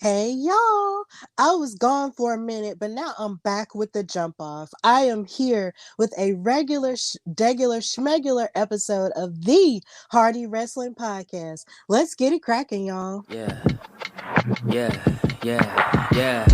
Hey y'all, I was gone for a minute, but now I'm back with the jump off. I am here with a degular, schmegular episode of the Hardy Wrestling Podcast. Let's get it cracking, y'all. Yeah, yeah.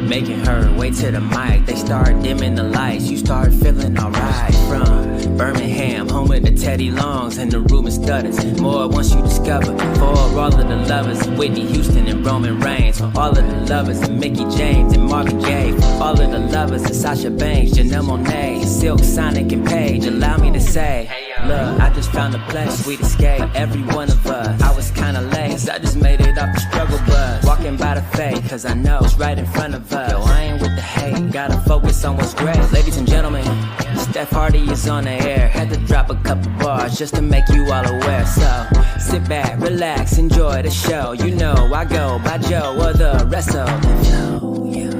Making her way to the mic. They start dimming the lights. You start feeling alright. From Birmingham, home of the Teddy Longs and the Ruben Studders. More once you discover. For all of the lovers, Whitney Houston and Roman Reigns. For all of the lovers, and Mickie James and Marvin Gaye. For all of the lovers, and Sasha Banks, Janelle Monáe, Silk, Sonic, and Paige. Allow me to say, look, I just found a place, sweet escape. Every one of us, I was kinda late, cause I just made it off the struggle bus. Walking by the fate, cause I know it's right in front of us. Yo, I ain't with the hate, gotta focus on what's great. Ladies and gentlemen, Steph Hardy is on the air. Had to drop a couple bars just to make you all aware. So, sit back, relax, enjoy the show. You know I go by Joe or the rest of the flow, yeah.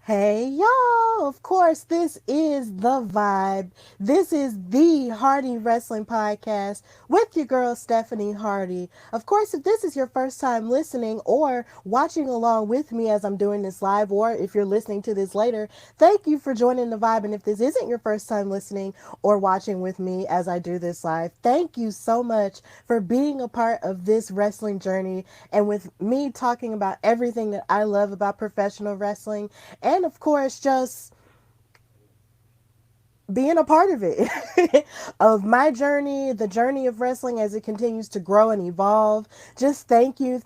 Hey y'all, of course, this is The Vibe. This is the Hardy Wrestling Podcast with your girl, Stephanie Hardy. Of course, if this is your first time listening or watching along with me as I'm doing this live, or if you're listening to this later, thank you for joining The Vibe. And if this isn't your first time listening or watching with me as I do this live, thank you so much for being a part of this wrestling journey and with me talking about everything that I love about professional wrestling. And of course, just being a part of it, of my journey, the journey of wrestling as it continues to grow and evolve. Just thank you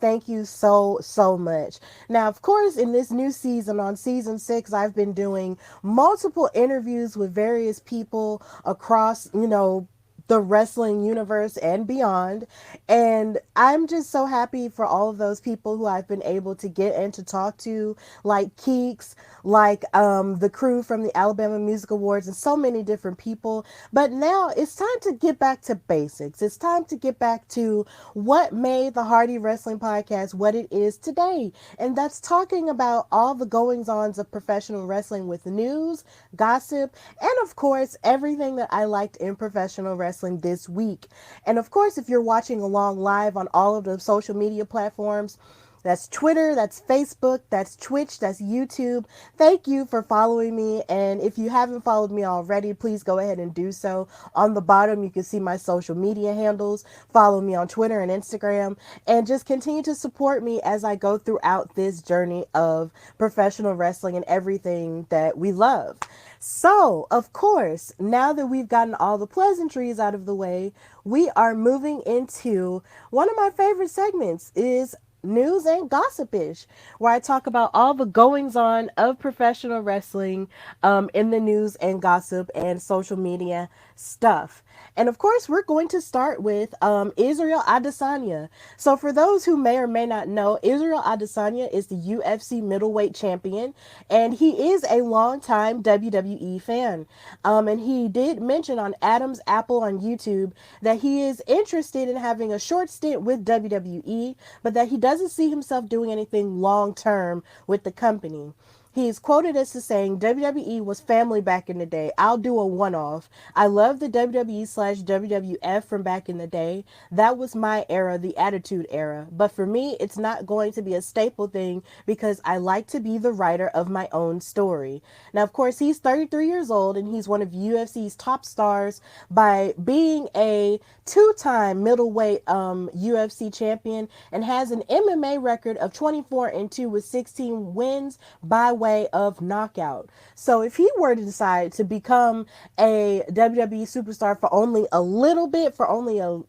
so much. Now, of course, in this new season, on season 6, I've been doing multiple interviews with various people across, the wrestling universe and beyond. And I'm just so happy for all of those people who I've been able to get and to talk to, like Keeks, like the crew from the Alabama Music Awards, and so many different people. But now it's time to get back to basics. It's time to get back to what made the Hardy Wrestling Podcast what it is today. And that's talking about all the goings-ons of professional wrestling with news, gossip, and of course, everything that I liked in professional wrestling this week. And of course, if you're watching along live on all of the social media platforms, that's Twitter, that's Facebook, that's Twitch, that's YouTube. Thank you for following me. And if you haven't followed me already, please go ahead and do so. On the bottom, you can see my social media handles. Follow me on Twitter and Instagram. And just continue to support me as I go throughout this journey of professional wrestling and everything that we love. So, of course, now that we've gotten all the pleasantries out of the way, we are moving into one of my favorite segments is news and gossipish, where I talk about all the goings on of professional wrestling in the news and gossip and social media stuff. And of course, we're going to start with Israel Adesanya. So for those who may or may not know, Israel Adesanya is the UFC middleweight champion, and he is a longtime WWE fan. And he did mention on Adam's Apple on YouTube that he is interested in having a short stint with WWE, but that he doesn't see himself doing anything long term with the company. He is quoted as saying, WWE was family back in the day. I'll do a one-off. I love the WWE/WWF from back in the day. That was my era, the Attitude Era. But for me, it's not going to be a staple thing because I like to be the writer of my own story. Now, of course, he's 33 years old and he's one of UFC's top stars by being a two-time middleweight UFC champion and has an MMA record of 24-2 with 16 wins by way of knockout. So if he were to decide to become a WWE superstar for only a little bit, for only a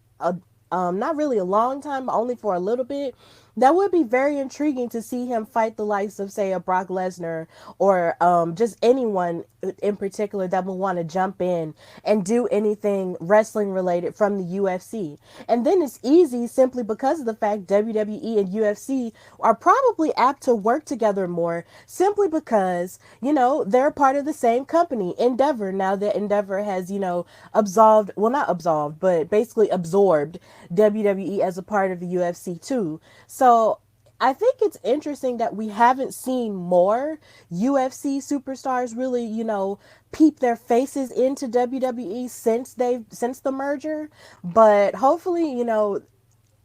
not really a long time, but only for a little bit, That would be very intriguing to see him fight the likes of, say, a Brock Lesnar or just anyone in particular that will want to jump in and do anything wrestling related from the UFC. And then it's easy simply because of the fact WWE and UFC are probably apt to work together more simply because, they're part of the same company, Endeavor. Now that Endeavor has, absolved, well, not absolved, but basically absorbed WWE as a part of the UFC too. So I think it's interesting that we haven't seen more UFC superstars really, peep their faces into WWE since the merger. But hopefully,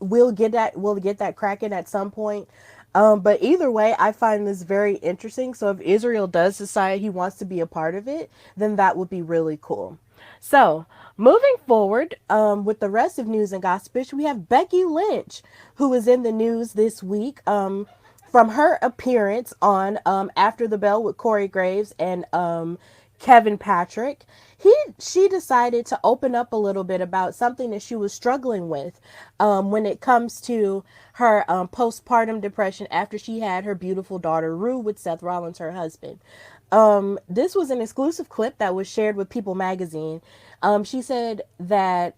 we'll get that cracking at some point. But either way, I find this very interesting. So if Israel does decide he wants to be a part of it, then that would be really cool. So moving forward, with the rest of news and gossip, we have Becky Lynch, who is in the news this week. From her appearance on After the Bell with Corey Graves and Kevin Patrick, she decided to open up a little bit about something that she was struggling with when it comes to her postpartum depression after she had her beautiful daughter Rue with Seth Rollins, her husband. This was an exclusive clip that was shared with People magazine. She said that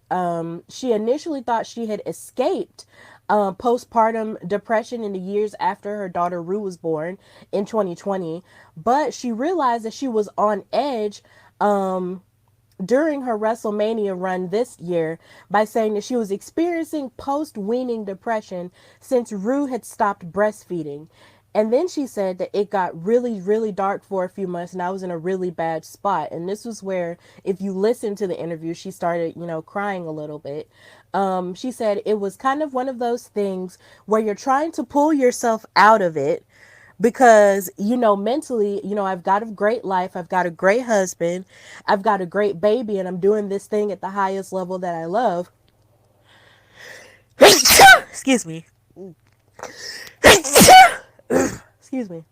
she initially thought she had escaped postpartum depression in the years after her daughter Rue was born in 2020, but she realized that she was on edge during her WrestleMania run this year by saying that she was experiencing post-weaning depression since Rue had stopped breastfeeding. And then she said that it got really, really dark for a few months and I was in a really bad spot. And this was where, if you listen to the interview, she started, crying a little bit. She said it was kind of one of those things where you're trying to pull yourself out of it because, mentally, I've got a great life. I've got a great husband. I've got a great baby and I'm doing this thing at the highest level that I love. Excuse me. Excuse me.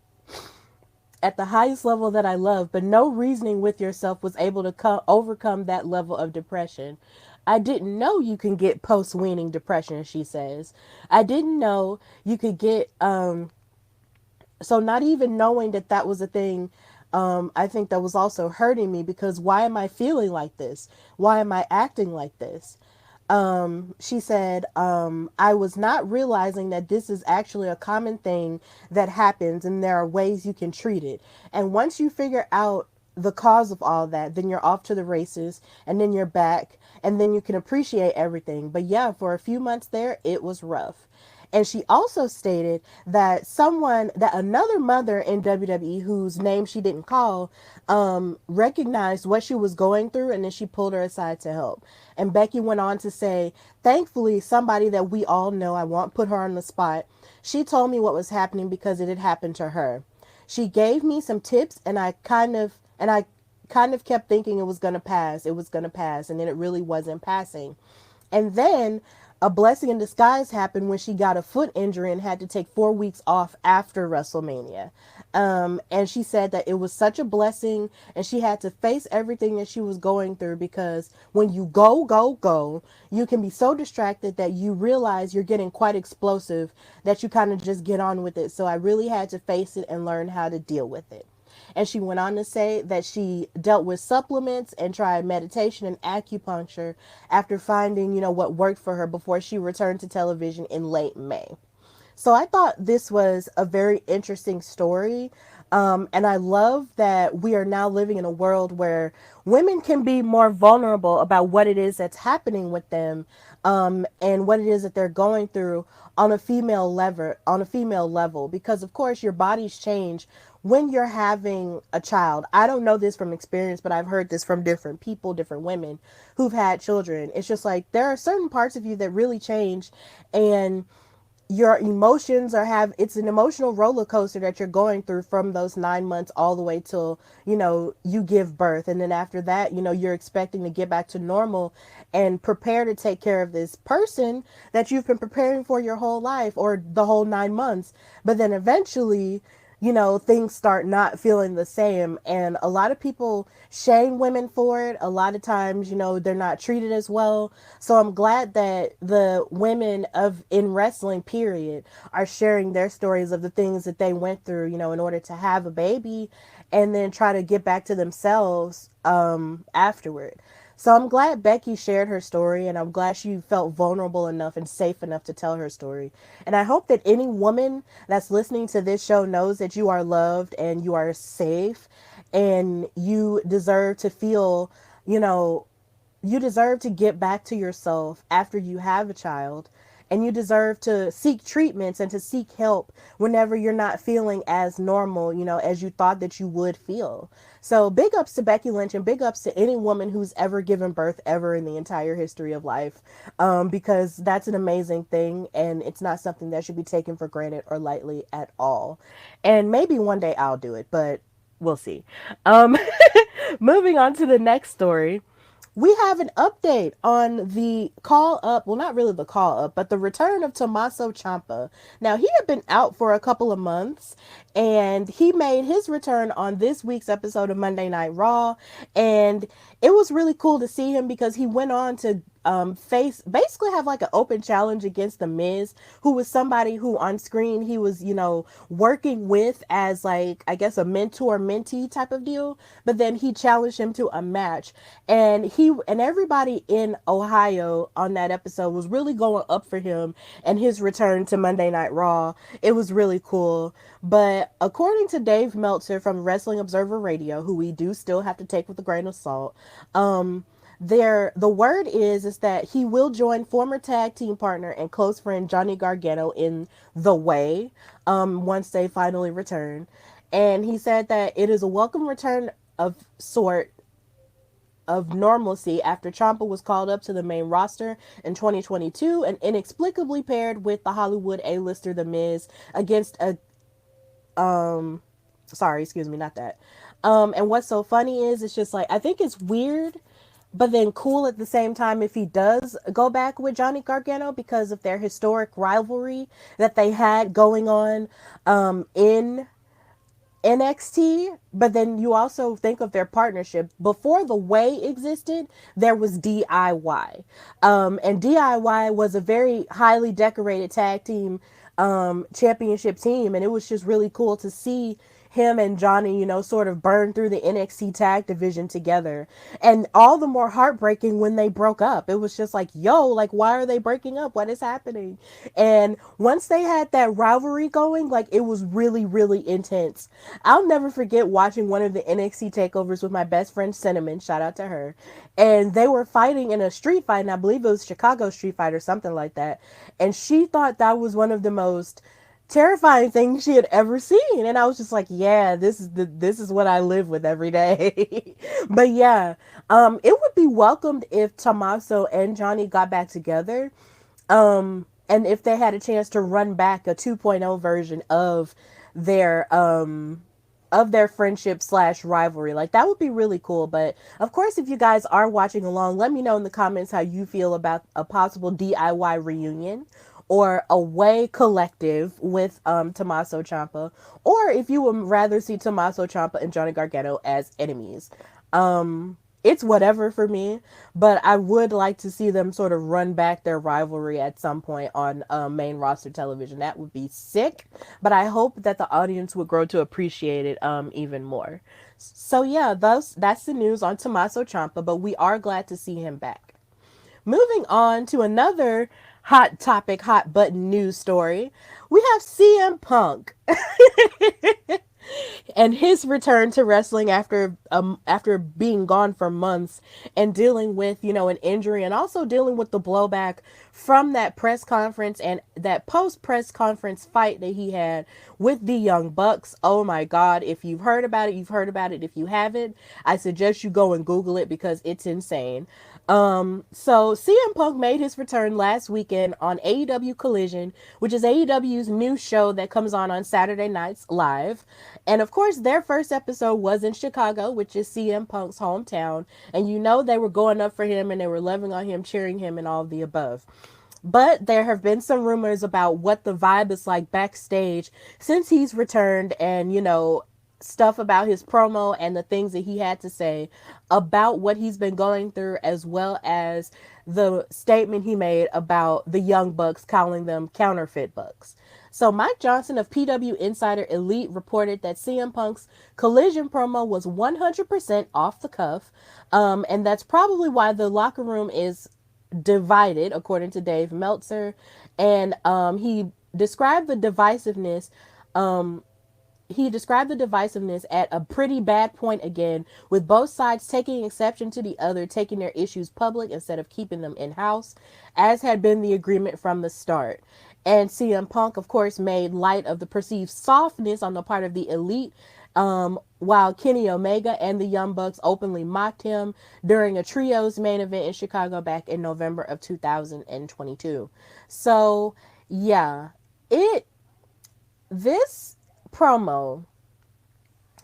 At the highest level that I love, but no reasoning with yourself was able to overcome that level of depression. I didn't know you can get post-weaning depression, she says. I didn't know you could get, so not even knowing that that was a thing, I think that was also hurting me because why am I feeling like this? Why am I acting like this? She said, I was not realizing that this is actually a common thing that happens and there are ways you can treat it. And once you figure out the cause of all that, then you're off to the races and then you're back and then you can appreciate everything. But yeah, for a few months there, it was rough. And she also stated that another mother in WWE whose name she didn't call, recognized what she was going through and then she pulled her aside to help. And Becky went on to say, thankfully, somebody that we all know, I won't put her on the spot, she told me what was happening because it had happened to her. She gave me some tips and I kind of kept thinking it was going to pass. It was going to pass. And then it really wasn't passing. And then a blessing in disguise happened when she got a foot injury and had to take 4 weeks off after WrestleMania. And she said that it was such a blessing and she had to face everything that she was going through because when you go, you can be so distracted that you realize you're getting quite explosive that you kind of just get on with it. So I really had to face it and learn how to deal with it. And she went on to say that she dealt with supplements and tried meditation and acupuncture after finding, what worked for her before she returned to television in late May. So I thought this was a very interesting story. And I love that we are now living in a world where women can be more vulnerable about what it is that's happening with them, and what it is that they're going through on a female level, because of course your bodies change when you're having a child. I don't know this from experience, but I've heard this from different people, different women who've had children. It's just like there are certain parts of you that really change, and your emotions it's an emotional roller coaster that you're going through from those 9 months all the way till, you give birth. And then after that, you're expecting to get back to normal and prepare to take care of this person that you've been preparing for your whole life or the whole 9 months. But then eventually things start not feeling the same. And a lot of people shame women for it. A lot of times, they're not treated as well. So I'm glad that the women of in wrestling, period, are sharing their stories of the things that they went through, in order to have a baby and then try to get back to themselves afterward. So I'm glad Becky shared her story, and I'm glad she felt vulnerable enough and safe enough to tell her story. And I hope that any woman that's listening to this show knows that you are loved and you are safe, and you deserve to feel, you know, you deserve to get back to yourself after you have a child, and you deserve to seek treatments and to seek help whenever you're not feeling as normal, as you thought that you would feel. So big ups to Becky Lynch, and big ups to any woman who's ever given birth ever in the entire history of life, because that's an amazing thing, and it's not something that should be taken for granted or lightly at all. And maybe one day I'll do it, but we'll see. Um, moving on to the next story, we have an update on the call up. Well, not really the call up, but the return of Tommaso Ciampa. Now, he had been out for a couple of months, and he made his return on this week's episode of Monday Night Raw. And it was really cool to see him because he went on to basically have like an open challenge against the Miz, who was somebody who on screen he was, working with as like, I guess, a mentor mentee type of deal. But then he challenged him to a match, and he and everybody in Ohio on that episode was really going up for him and his return to Monday Night Raw. It was really cool. But according to Dave Meltzer from Wrestling Observer Radio, who we do still have to take with a grain of salt, the word is that he will join former tag team partner and close friend Johnny Gargano in The Way, once they finally return. And he said that it is a welcome return of sort of normalcy after Ciampa was called up to the main roster in 2022 and inexplicably paired with the Hollywood A-lister The Miz against a sorry, excuse me, not that. And what's so funny is it's just like, I think it's weird but then cool at the same time if he does go back with Johnny Gargano because of their historic rivalry that they had going on in NXT. But then you also think of their partnership. Before The Way existed, there was DIY. And DIY was a very highly decorated tag team championship team. And it was just really cool to see him and Johnny, sort of burn through the NXT tag division together. And all the more heartbreaking when they broke up. It was just like, yo, like, why are they breaking up? What is happening? And once they had that rivalry going, like, it was really, really intense. I'll never forget watching one of the NXT takeovers with my best friend Cinnamon, shout out to her. And they were fighting in a street fight, and I believe it was Chicago Street Fight or something like that. And she thought that was one of the most terrifying thing she had ever seen. And I was just like, yeah, this is what I live with every day. But yeah, it would be welcomed if Tommaso and Johnny got back together. And if they had a chance to run back a 2.0 version of their friendship slash rivalry. Like, that would be really cool. But of course, if you guys are watching along, let me know in the comments how you feel about a possible DIY reunion or a Way collective with Tommaso Ciampa, or if you would rather see Tommaso Ciampa and Johnny Gargano as enemies. It's whatever for me, but I would like to see them sort of run back their rivalry at some point on main roster television. That would be sick, but I hope that the audience would grow to appreciate it even more. So yeah, that's the news on Tommaso Ciampa, but we are glad to see him back. Moving on to another hot topic, hot button news story, we have CM Punk and his return to wrestling after being gone for months and dealing with, an injury, and also dealing with the blowback from that press conference and that post press conference fight that he had with the Young Bucks. Oh my God, if you've heard about it, you've heard about it. If you haven't, I suggest you go and Google it because it's insane. So CM Punk made his return last weekend on AEW Collision, which is AEW's new show that comes on Saturday nights live. And of course, their first episode was in Chicago, which is CM Punk's hometown. And they were going up for him and they were loving on him, cheering him, and all of the above. But there have been some rumors about what the vibe is like backstage since he's returned, and, stuff about his promo and the things that he had to say about what he's been going through, as well as the statement he made about the Young Bucks, calling them counterfeit Bucks. So Mike Johnson of PW Insider Elite reported that CM Punk's Collision promo was 100% off the cuff, and that's probably why the locker room is divided, according to Dave Meltzer. And he described the divisiveness. Um, he described the divisiveness at a pretty bad point again, with both sides taking exception to the other taking their issues public instead of keeping them in house, as had been the agreement from the start. And CM Punk, of course, made light of the perceived softness on the part of the Elite, while Kenny Omega and the Young Bucks openly mocked him during a trios main event in Chicago back in November of 2022. So, yeah, it this promo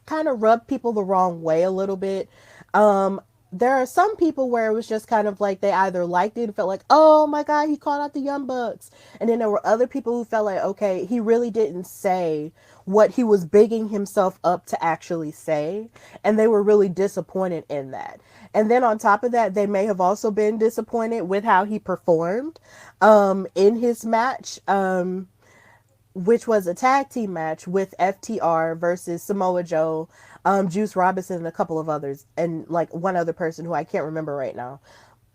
kind of rubbed people the wrong way a little bit. Um, there are some people where it was just kind of like they either liked it and felt like, oh my God, he called out the Young Bucks. And then there were other people who felt like, okay, he really didn't say what he was bigging himself up to actually say. And they were really disappointed in that. And then on top of that, they may have also been disappointed with how he performed in his match. Which was a tag team match with FTR versus Samoa Joe, Juice Robinson, and a couple of others, and like one other person who I can't remember right now.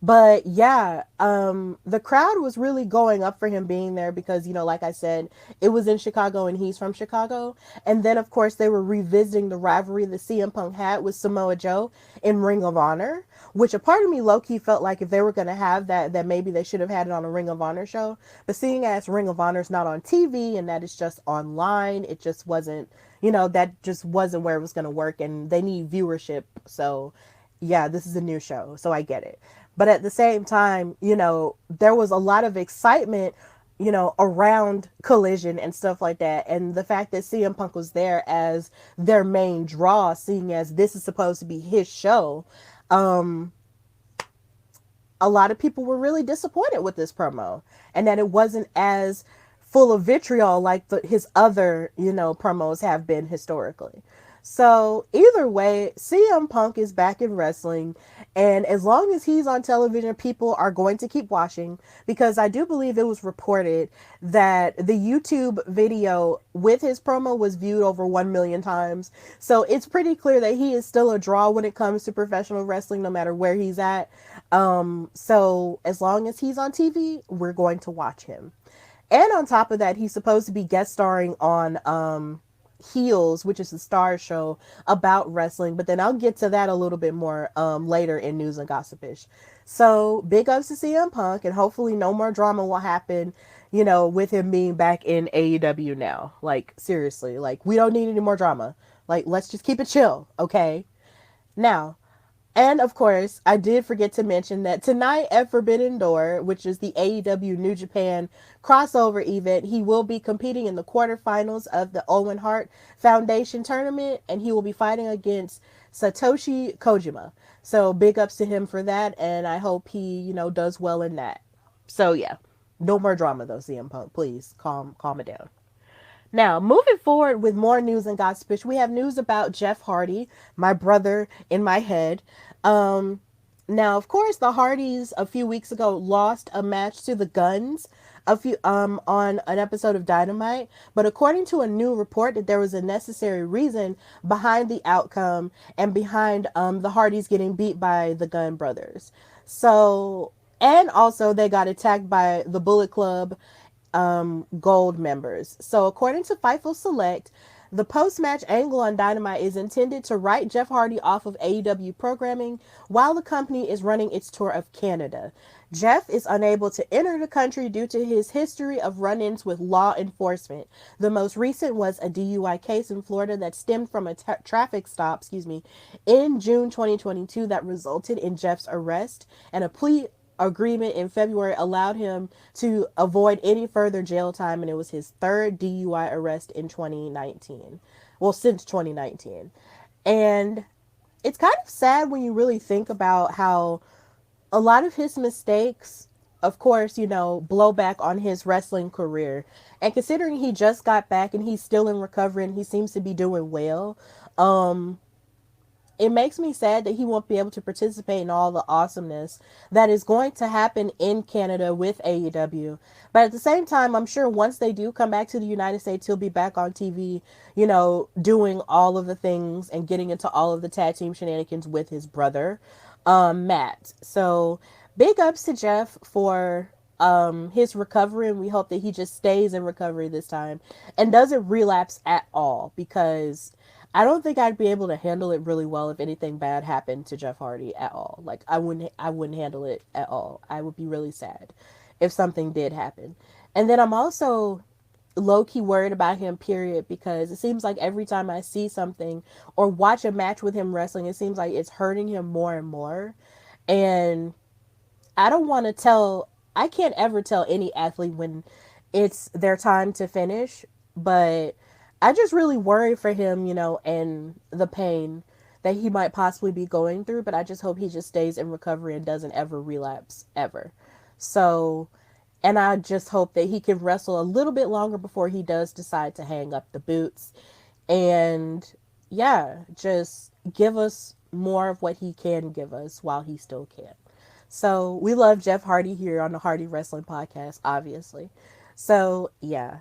But yeah, the crowd was really going up for him being there because, like I said, it was in Chicago and he's from Chicago. And then, of course, they were revisiting the rivalry that CM Punk had with Samoa Joe in Ring of Honor, which a part of me low-key felt like if they were going to have that maybe they should have had it on a Ring of Honor show. But seeing as Ring of Honor is not on TV and that it's just online, it just wasn't, that just wasn't where it was going to work, and they need viewership. So yeah, this is a new show, so I get it. But at the same time, there was a lot of excitement, around Collision and stuff like that. And the fact that CM Punk was there as their main draw, seeing as this is supposed to be his show, um, a lot of people were really disappointed with this promo and that it wasn't as full of vitriol like his other, promos have been historically. So either way, CM Punk is back in wrestling, and as long as he's on television, people are going to keep watching, because I do believe it was reported that the YouTube video with his promo was viewed over 1 million times. So it's pretty clear that he is still a draw when it comes to professional wrestling, no matter where he's at. So as long as he's on TV, we're going to watch him. And on top of that, he's supposed to be guest starring on Heels, which is the Star show about wrestling, but then I'll get to that a little bit more later in news and gossipish. So big ups to CM Punk, and hopefully no more drama will happen, with him being back in AEW now. Like, seriously, like, we don't need any more drama. Like, let's just keep it chill, okay? Now, and of course, I did forget to mention that tonight at Forbidden Door, which is the AEW New Japan crossover event, he will be competing in the quarterfinals of the Owen Hart Foundation tournament, and he will be fighting against Satoshi Kojima. So big ups to him for that, and I hope he, does well in that. So yeah, no more drama though, CM Punk. Please calm it down. Now, moving forward with more news and gossip, we have news about Jeff Hardy, my brother in my head. Now, of course, the Hardys a few weeks ago lost a match to the Guns on an episode of Dynamite, but according to a new report, that there was a necessary reason behind the outcome and behind the Hardys getting beat by the Gun brothers. So, and also they got attacked by the Bullet Club Gold members. So according to Fightful Select, the post-match angle on Dynamite is intended to write Jeff Hardy off of AEW programming while the company is running its tour of Canada. Jeff is unable to enter the country due to his history of run-ins with law enforcement. The most recent was a DUI case in Florida that stemmed from a traffic stop, in June 2022 that resulted in Jeff's arrest, and a plea agreement in February allowed him to avoid any further jail time, and it was his third DUI arrest in 2019. Well, since 2019. And it's kind of sad when you really think about how a lot of his mistakes of course, blow back on his wrestling career. And considering he just got back and he's still in recovery and he seems to be doing well, um, it makes me sad that he won't be able to participate in all the awesomeness that is going to happen in Canada with AEW. But at the same time, I'm sure once they do come back to the United States, he'll be back on TV, doing all of the things and getting into all of the tag team shenanigans with his brother, Matt. So big ups to Jeff for his recovery, and we hope that he just stays in recovery this time and doesn't relapse at all, because I don't think I'd be able to handle it really well if anything bad happened to Jeff Hardy at all. Like I wouldn't handle it at all. I would be really sad if something did happen. And then I'm also low key worried about him, period, because it seems like every time I see something or watch a match with him wrestling, it seems like it's hurting him more and more. And I don't want to tell, I can't ever tell any athlete when it's their time to finish, but I just really worry for him, and the pain that he might possibly be going through, but I just hope he just stays in recovery and doesn't ever relapse, ever. So, and I just hope that he can wrestle a little bit longer before he does decide to hang up the boots. And yeah, just give us more of what he can give us while he still can. So we love Jeff Hardy here on the Hardy Wrestling Podcast, obviously. So yeah.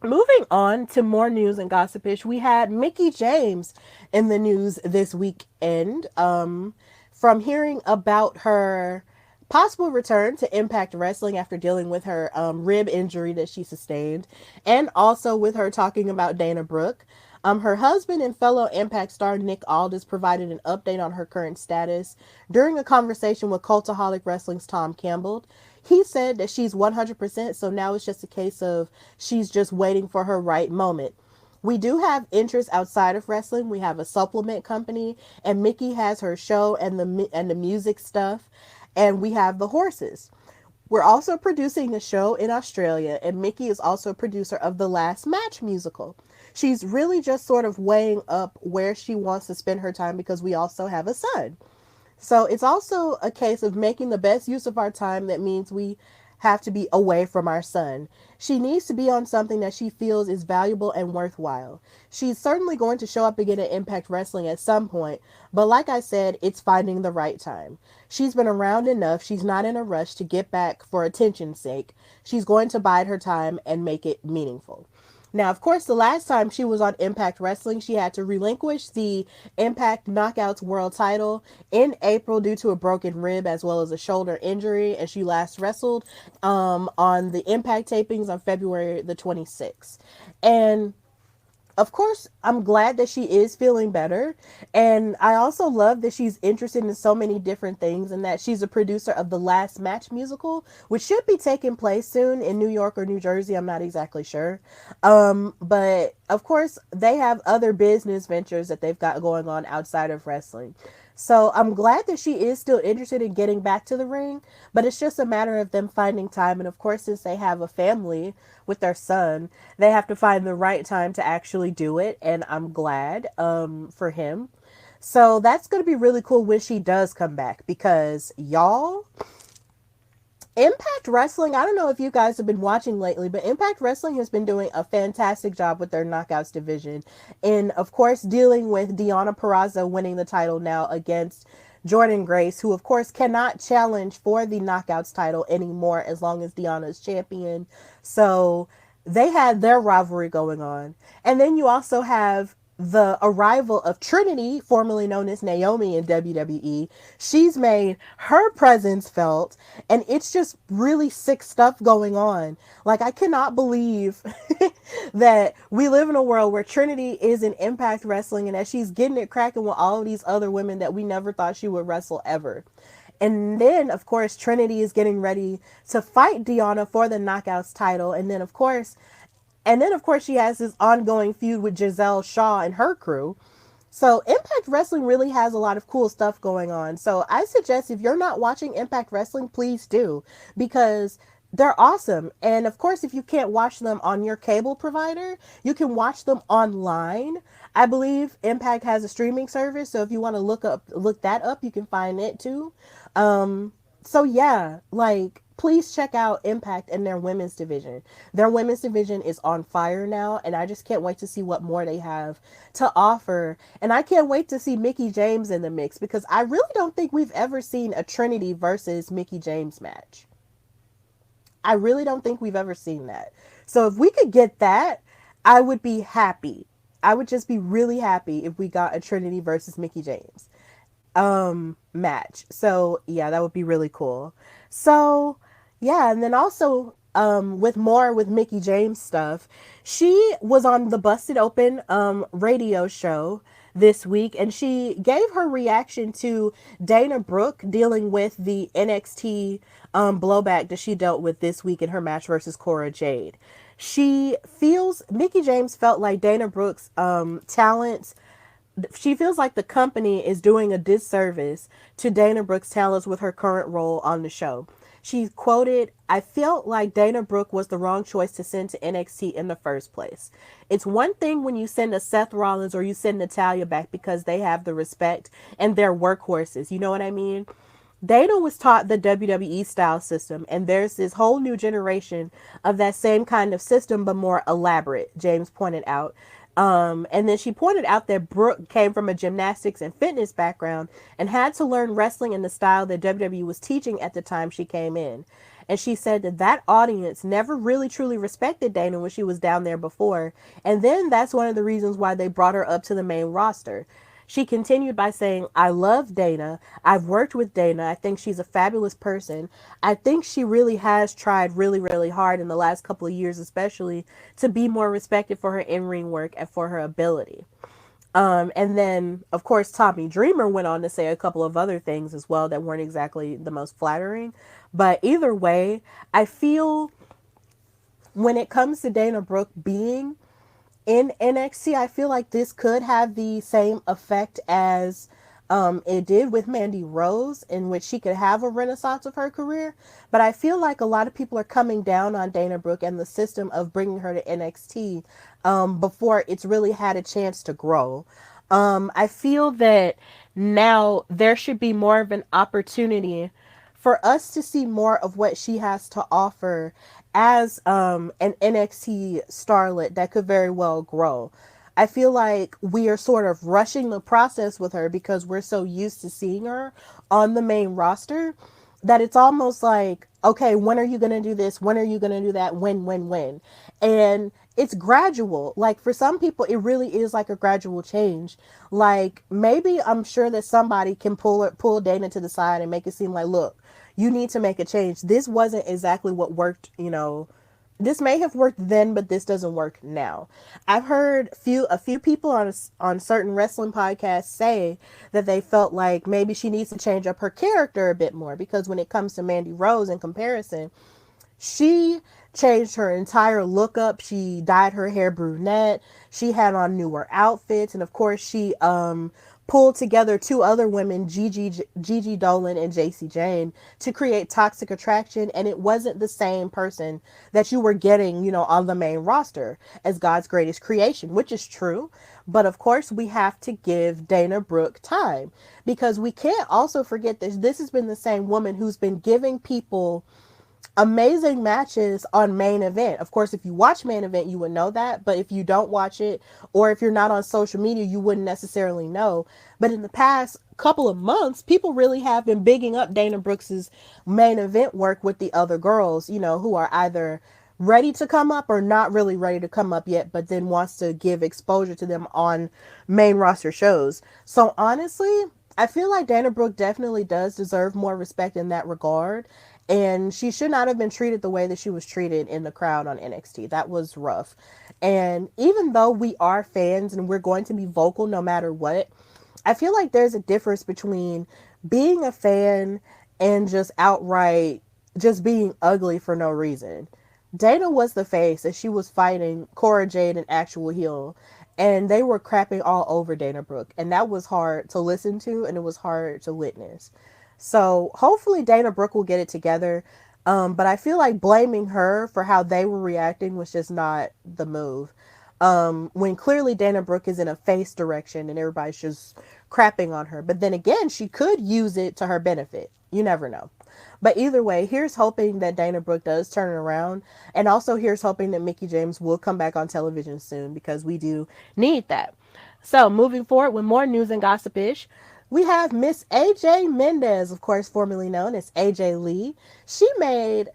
Moving on to more news and gossipish, we had Mickie James in the news this weekend, from hearing about her possible return to Impact Wrestling after dealing with her rib injury that she sustained, and also with her talking about Dana Brooke. Her husband and fellow Impact star Nick Aldis provided an update on her current status during a conversation with Cultaholic Wrestling's Tom Campbell. He said that she's 100%, so now it's just a case of she's just waiting for her right moment. We do have interests outside of wrestling. We have a supplement company, and Mickie has her show and the music stuff, and we have the horses. We're also producing a show in Australia, and Mickie is also a producer of the Last Match musical. She's really just sort of weighing up where she wants to spend her time because we also have a son. So it's also a case of making the best use of our time. That means we have to be away from our son. She needs to be on something that she feels is valuable and worthwhile. She's certainly going to show up again at Impact Wrestling at some point, but like I said, it's finding the right time. She's been around enough. She's not in a rush to get back for attention's sake. She's going to bide her time and make it meaningful. Now, of course, the last time she was on Impact Wrestling, she had to relinquish the Impact Knockouts World title in April due to a broken rib as well as a shoulder injury, and she last wrestled on the Impact tapings on February the 26th. And of course, I'm glad that she is feeling better. And I also love that she's interested in so many different things and that she's a producer of the Last Match musical, which should be taking place soon in New York or New Jersey. I'm not exactly sure. But of course, they have other business ventures that they've got going on outside of wrestling. So I'm glad that she is still interested in getting back to the ring, but it's just a matter of them finding time. And of course, since they have a family with their son, they have to find the right time to actually do it. And I'm glad for him. So that's going to be really cool when she does come back, because y'all, Impact Wrestling, I don't know if you guys have been watching lately, but Impact Wrestling has been doing a fantastic job with their Knockouts division. And, of course, dealing with Deonna Purrazzo winning the title now against Jordynne Grace, who, of course, cannot challenge for the Knockouts title anymore as long as Deonna is champion. So they had their rivalry going on. And then you also have the arrival of Trinity, formerly known as Naomi, in WWE. She's made her presence felt, and it's just really sick stuff going on. Like, I cannot believe that we live in a world where Trinity is in Impact Wrestling and that she's getting it cracking with all of these other women that we never thought she would wrestle ever. And then, of course, Trinity is getting ready to fight Deonna for the Knockouts title. And then, of course, she has this ongoing feud with Giselle Shaw and her crew. So Impact Wrestling really has a lot of cool stuff going on. So I suggest if you're not watching Impact Wrestling, please do, because they're awesome. And of course, if you can't watch them on your cable provider, you can watch them online. I believe Impact has a streaming service. So if you want to look that up, you can find it too. So yeah, like please check out Impact and their women's division. Their women's division is on fire now, and I just can't wait to see what more they have to offer. And I can't wait to see Mickie James in the mix because I really don't think we've ever seen a Trinity versus Mickie James match. I really don't think we've ever seen that. So if we could get that, I would be happy. I would just be really happy if we got a Trinity versus Mickie James match. So yeah, that would be really cool. So yeah, and then also with more with Mickie James stuff, she was on the Busted Open radio show this week, and she gave her reaction to Dana Brooke dealing with the NXT blowback that she dealt with this week in her match versus Cora Jade. She feels Mickie James felt like Dana Brooke's talents, she feels like the company is doing a disservice to Dana Brooke's talents with her current role on the show. She quoted, I felt like Dana Brooke was the wrong choice to send to NXT in the first place. It's one thing when you send a Seth Rollins or you send Natalya back because they have the respect and they're workhorses. You know what I mean? Dana was taught the WWE style system, and there's this whole new generation of that same kind of system, but more elaborate, James pointed out. And then she pointed out that Brooke came from a gymnastics and fitness background and had to learn wrestling in the style that WWE was teaching at the time she came in. And she said that that audience never really truly respected Dana when she was down there before. And then that's one of the reasons why they brought her up to the main roster. She continued by saying, I love Dana. I've worked with Dana. I think she's a fabulous person. I think she really has tried really, really hard in the last couple of years, especially to be more respected for her in-ring work and for her ability. And then, of course, Tommy Dreamer went on to say a couple of other things as well that weren't exactly the most flattering. But either way, I feel when it comes to Dana Brooke being in NXT, I feel like this could have the same effect as it did with Mandy Rose, in which she could have a renaissance of her career. But I feel like a lot of people are coming down on Dana Brooke and the system of bringing her to NXT before it's really had a chance to grow. I feel that now there should be more of an opportunity for us to see more of what she has to offer as an NXT starlet that could very well grow. I feel like we are sort of rushing the process with her because we're so used to seeing her on the main roster that it's almost like, okay, when are you going to do this? When are you going to do that? When? And it's gradual. Like for some people, it really is like a gradual change. Like maybe I'm sure that somebody can pull Dana to the side and make it seem like, look, you need to make a change. This wasn't exactly what worked, you know. This may have worked then, but this doesn't work now. I've heard a few people on certain wrestling podcasts say that they felt like maybe she needs to change up her character a bit more because when it comes to Mandy Rose in comparison, she changed her entire look up. She dyed her hair brunette. She had on newer outfits, and of course she pulled together two other women, Gigi Dolan and JC Jane, to create Toxic Attraction, and it wasn't the same person that you were getting, you know, on the main roster as God's Greatest Creation, which is true. But of course, we have to give Dana Brooke time because we can't also forget that this has been the same woman who's been giving people amazing matches on Main Event. Of course, if you watch Main Event, you would know that. But if you don't watch it, or if you're not on social media, you wouldn't necessarily know. But in the past couple of months, people really have been bigging up Dana Brooks's Main Event work with the other girls, you know, who are either ready to come up or not really ready to come up yet, but then wants to give exposure to them on main roster shows. So honestly, I feel like Dana Brooke definitely does deserve more respect in that regard. And she should not have been treated the way that she was treated in the crowd on NXT. That was rough. And even though we are fans and we're going to be vocal no matter what, I feel like there's a difference between being a fan and just outright just being ugly for no reason. Dana was the face and she was fighting Cora Jade, an actual heel. And they were crapping all over Dana Brooke. And that was hard to listen to and it was hard to witness. So hopefully Dana Brooke will get it together. But I feel like blaming her for how they were reacting was just not the move. When clearly Dana Brooke is in a face direction and everybody's just crapping on her. But then again, she could use it to her benefit. You never know. But either way, here's hoping that Dana Brooke does turn it around. And also, here's hoping that Mickie James will come back on television soon because we do need that. So, moving forward with more news and gossip-ish, we have Miss AJ Mendez, of course, formerly known as AJ Lee. She made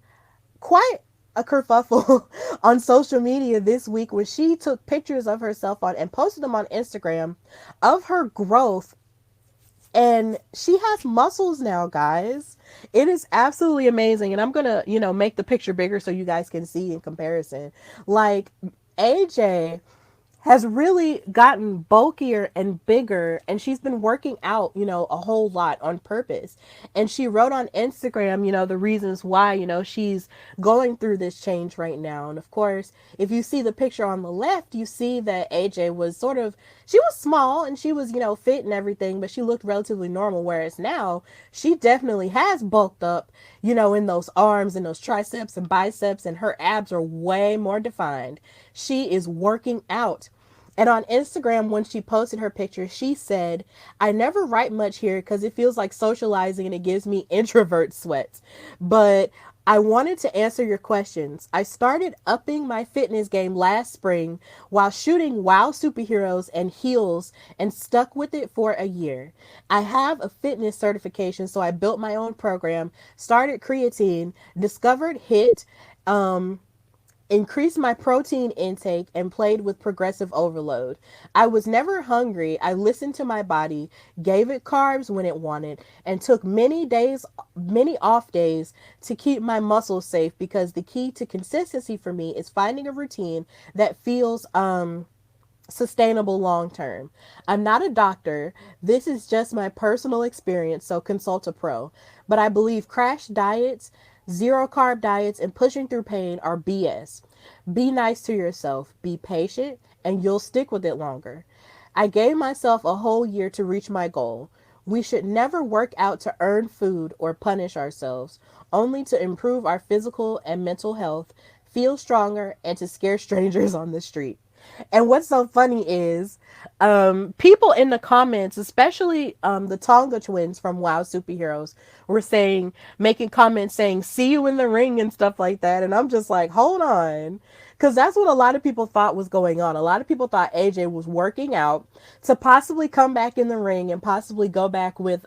quite a kerfuffle on social media this week when she took pictures of herself on and posted them on Instagram of her growth, and she has muscles now, guys. It is absolutely amazing, and I'm gonna make the picture bigger so you guys can see in comparison. Like, AJ has really gotten bulkier and bigger, and she's been working out, a whole lot on purpose. And she wrote on Instagram, the reasons why, she's going through this change right now. And of course, if you see the picture on the left, you see that AJ was she was small and she was, fit and everything, but she looked relatively normal. Whereas now she definitely has bulked up, in those arms and those triceps and biceps, and her abs are way more defined. She is working out. And on Instagram, when she posted her picture, she said, "I never write much here because it feels like socializing and it gives me introvert sweats. But I wanted to answer your questions. I started upping my fitness game last spring while shooting WoW superheroes and heels and stuck with it for a year. I have a fitness certification, so I built my own program, started creatine, discovered HIIT, increased my protein intake, and played with progressive overload. I was never hungry. I listened to my body, gave it carbs when it wanted, and took many off days to keep my muscles safe, because the key to consistency for me is finding a routine that feels sustainable long term. I'm not a doctor. This is just my personal experience, so consult a pro. But I believe crash diets, zero carb diets, and pushing through pain are BS. Be nice to yourself, be patient, and you'll stick with it longer. I gave myself a whole year to reach my goal. We should never work out to earn food or punish ourselves, only to improve our physical and mental health, feel stronger, and to scare strangers on the street." And what's so funny is people in the comments, especially the Tonga twins from WoW Superheroes, were making comments saying, "See you in the ring" and stuff like that. And I'm just like, hold on. Because that's what a lot of people thought was going on. A lot of people thought AJ was working out to possibly come back in the ring and possibly go back with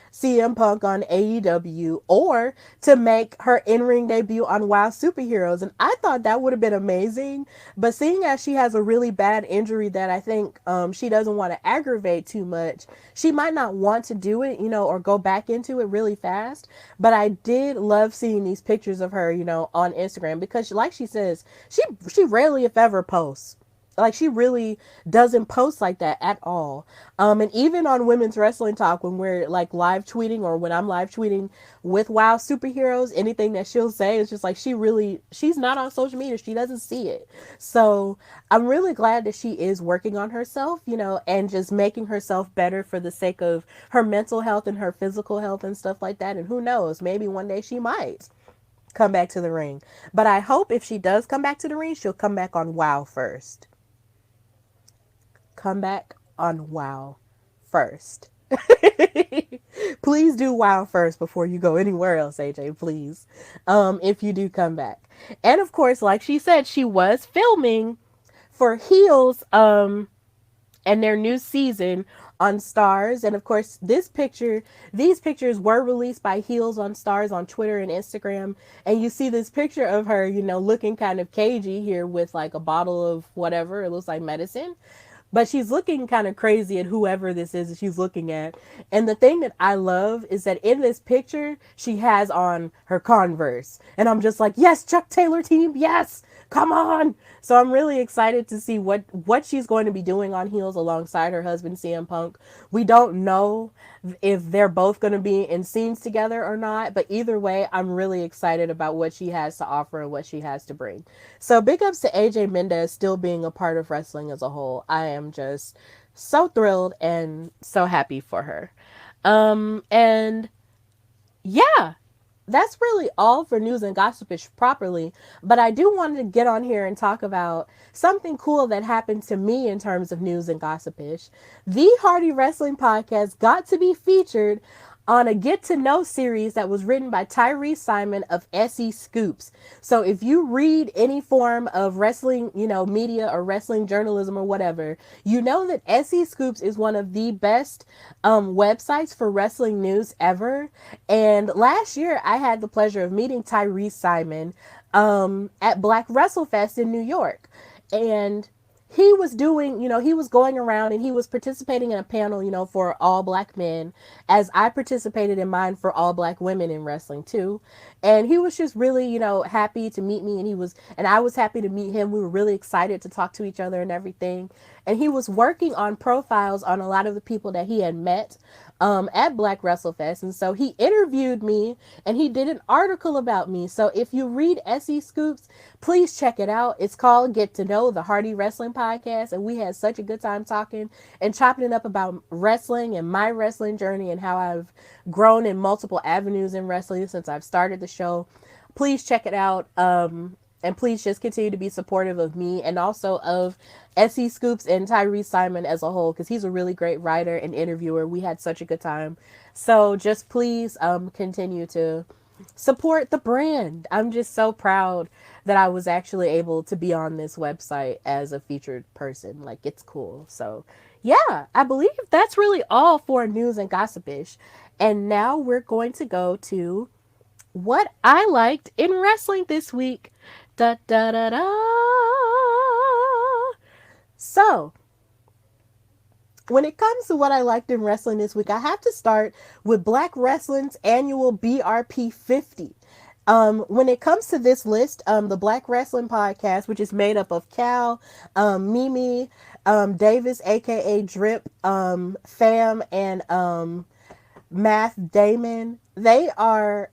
CM Punk on AEW, or to make her in-ring debut on WoW Superheroes. And I thought that would have been amazing. But seeing as she has a really bad injury that I think she doesn't want to aggravate too much, she might not want to do it, or go back into it really fast. But I did love seeing these pictures of her, on Instagram, because like she says, she rarely, if ever, posts. Like, she really doesn't post like that at all. And even on Women's Wrestling Talk, when we're like live tweeting, or when I'm live tweeting with WoW Superheroes, anything that she'll say is just like, she's not on social media. She doesn't see it. So I'm really glad that she is working on herself, and just making herself better for the sake of her mental health and her physical health and stuff like that. And who knows, maybe one day she might come back to the ring. But I hope if she does come back to the ring, she'll come back on WoW first. Come back on WoW first. Please do WoW first before you go anywhere else, AJ, please. If you do come back. And of course, like she said, she was filming for Heels and their new season on Stars. And of course, these pictures were released by Heels on Stars on Twitter and Instagram. And you see this picture of her, looking kind of cagey here with like a bottle of whatever. It looks like medicine. But she's looking kind of crazy at whoever this is that she's looking at. And the thing that I love is that in this picture, she has on her Converse. And I'm just like, yes, Chuck Taylor team, yes, come on. So I'm really excited to see what she's going to be doing on Heels alongside her husband, CM Punk. We don't know if they're both going to be in scenes together or not. But either way, I'm really excited about what she has to offer and what she has to bring. So big ups to AJ Mendez still being a part of wrestling as a whole. I am just so thrilled and so happy for her. And yeah, that's really all for news and gossipish properly. But I do want to get on here and talk about something cool that happened to me in terms of news and gossipish. The Hardy Wrestling Podcast got to be featured on a get to know series that was written by Tyrese Simon of SE Scoops. So if you read any form of wrestling, media or wrestling journalism or whatever, you know that SE Scoops is one of the best websites for wrestling news ever. And last year I had the pleasure of meeting Tyrese Simon at Black WrestleFest in New York. And he was doing, he was going around and he was participating in a panel, for all black men, as I participated in mine for all black women in wrestling too. And he was just really, happy to meet me, and I was happy to meet him. We were really excited to talk to each other and everything. And he was working on profiles on a lot of the people that he had met at Black WrestleFest. And so he interviewed me and he did an article about me. So if you read SE Scoops, please check it out. It's called Get to Know, the Hardy Wrestling Podcast. And we had such a good time talking and chopping it up about wrestling and my wrestling journey and how I've grown in multiple avenues in wrestling since I've started the show. Please check it out. And please just continue to be supportive of me and also of SE Scoops and Tyrese Simon as a whole, because he's a really great writer and interviewer. We had such a good time. So just please continue to support the brand. I'm just so proud that I was actually able to be on this website as a featured person. Like, it's cool. So yeah, I believe that's really all for news and gossipish. And now we're going to go to what I liked in wrestling this week. Da da da da. So, when it comes to what I liked in wrestling this week, I have to start with Black Wrestling's annual BRP 50. When it comes to this list, the Black Wrestling Podcast, which is made up of Cal, Mimi, Davis, aka Drip, Fam, and Math Damon, they are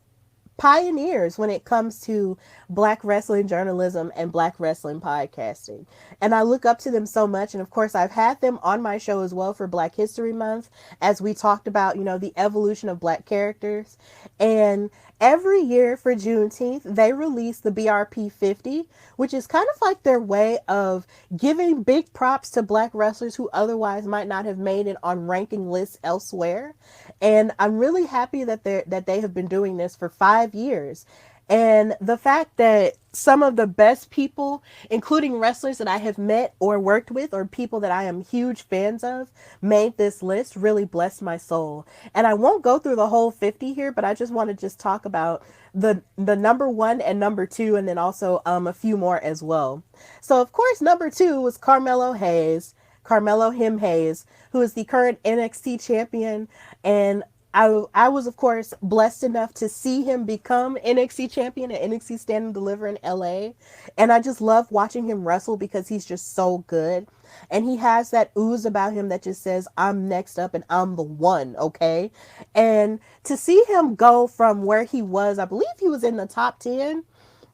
pioneers when it comes to black wrestling journalism and black wrestling podcasting. And I look up to them so much. And of course, I've had them on my show as well for Black History Month, as we talked about, the evolution of black characters. And every year for Juneteenth, they release the BRP 50, which is kind of like their way of giving big props to black wrestlers who otherwise might not have made it on ranking lists elsewhere. And I'm really happy that they have been doing this for 5 years. And the fact that some of the best people, including wrestlers that I have met or worked with or people that I am huge fans of, made this list really blessed my soul. And I won't go through the whole 50 here, but I just want to just talk about the number 1 and number 2, and then also a few more as well. So of course, number 2 was Carmelo Hayes, who is the current NXT champion. And I was, of course, blessed enough to see him become NXT champion at NXT Stand and Deliver in LA. And I just love watching him wrestle because he's just so good. And he has that ooze about him that just says, I'm next up and I'm the one, okay? And to see him go from where he was, I believe he was in the top 10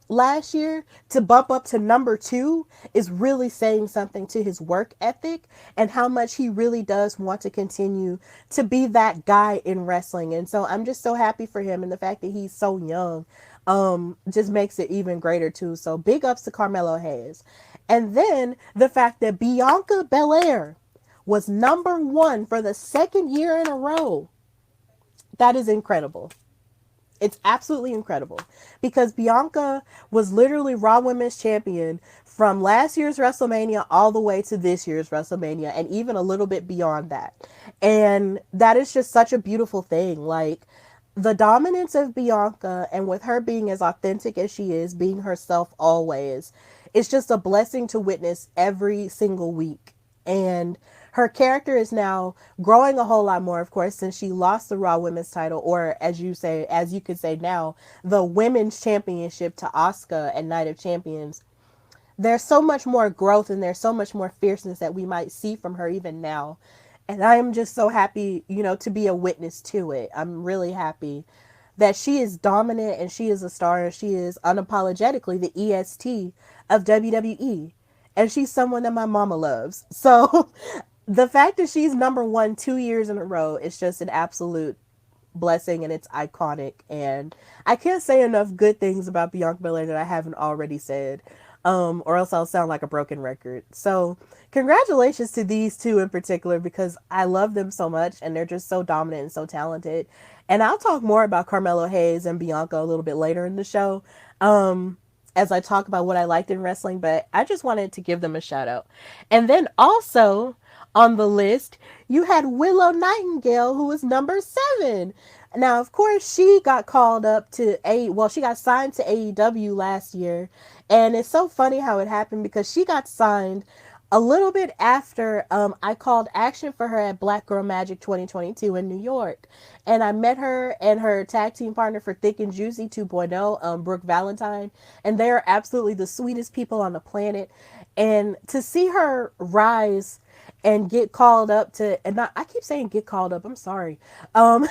last year, to bump up to number 2 is really saying something to his work ethic and how much he really does want to continue to be that guy in wrestling. And so I'm just so happy for him, and the fact that he's so young just makes it even greater too. So big ups to Carmelo Hayes. And then the fact that Bianca Belair was number 1 for the 2nd year in a row. That is incredible. It's absolutely incredible, because Bianca was literally Raw Women's Champion from last year's WrestleMania all the way to this year's WrestleMania, and even a little bit beyond that. And that is just such a beautiful thing. Like, the dominance of Bianca, and with her being as authentic as she is, being herself always, it's just a blessing to witness every single week. And her character is now growing a whole lot more, of course, since she lost the Raw Women's title, or as you could say now, the Women's Championship to Asuka at Night of Champions. There's so much more growth and there's so much more fierceness that we might see from her even now. And I am just so happy, to be a witness to it. I'm really happy that she is dominant and she is a star, and she is unapologetically the EST of WWE. And she's someone that my mama loves. So the fact that she's number 1 2 years in a row is just an absolute blessing, and it's iconic. And I can't say enough good things about Bianca Belair that I haven't already said. or else I'll sound like a broken record. So, congratulations to these two in particular because I love them so much and they're just so dominant and so talented. And I'll talk more about Carmelo Hayes and Bianca a little bit later in the show. As I talk about what I liked in wrestling, but I just wanted to give them a shout out. And then also on the list, you had Willow Nightingale, who was number 7. Now, of course, she got called up to she got signed to AEW last year. And it's so funny how it happened because she got signed a little bit after I called action for her at Black Girl Magic 2022 in New York. And I met her and her tag team partner for Thick and Juicy 2.0, Brooke Valentine. And they are absolutely the sweetest people on the planet. And to see her rise and get called up to, and not, I keep saying get called up, I'm sorry, um,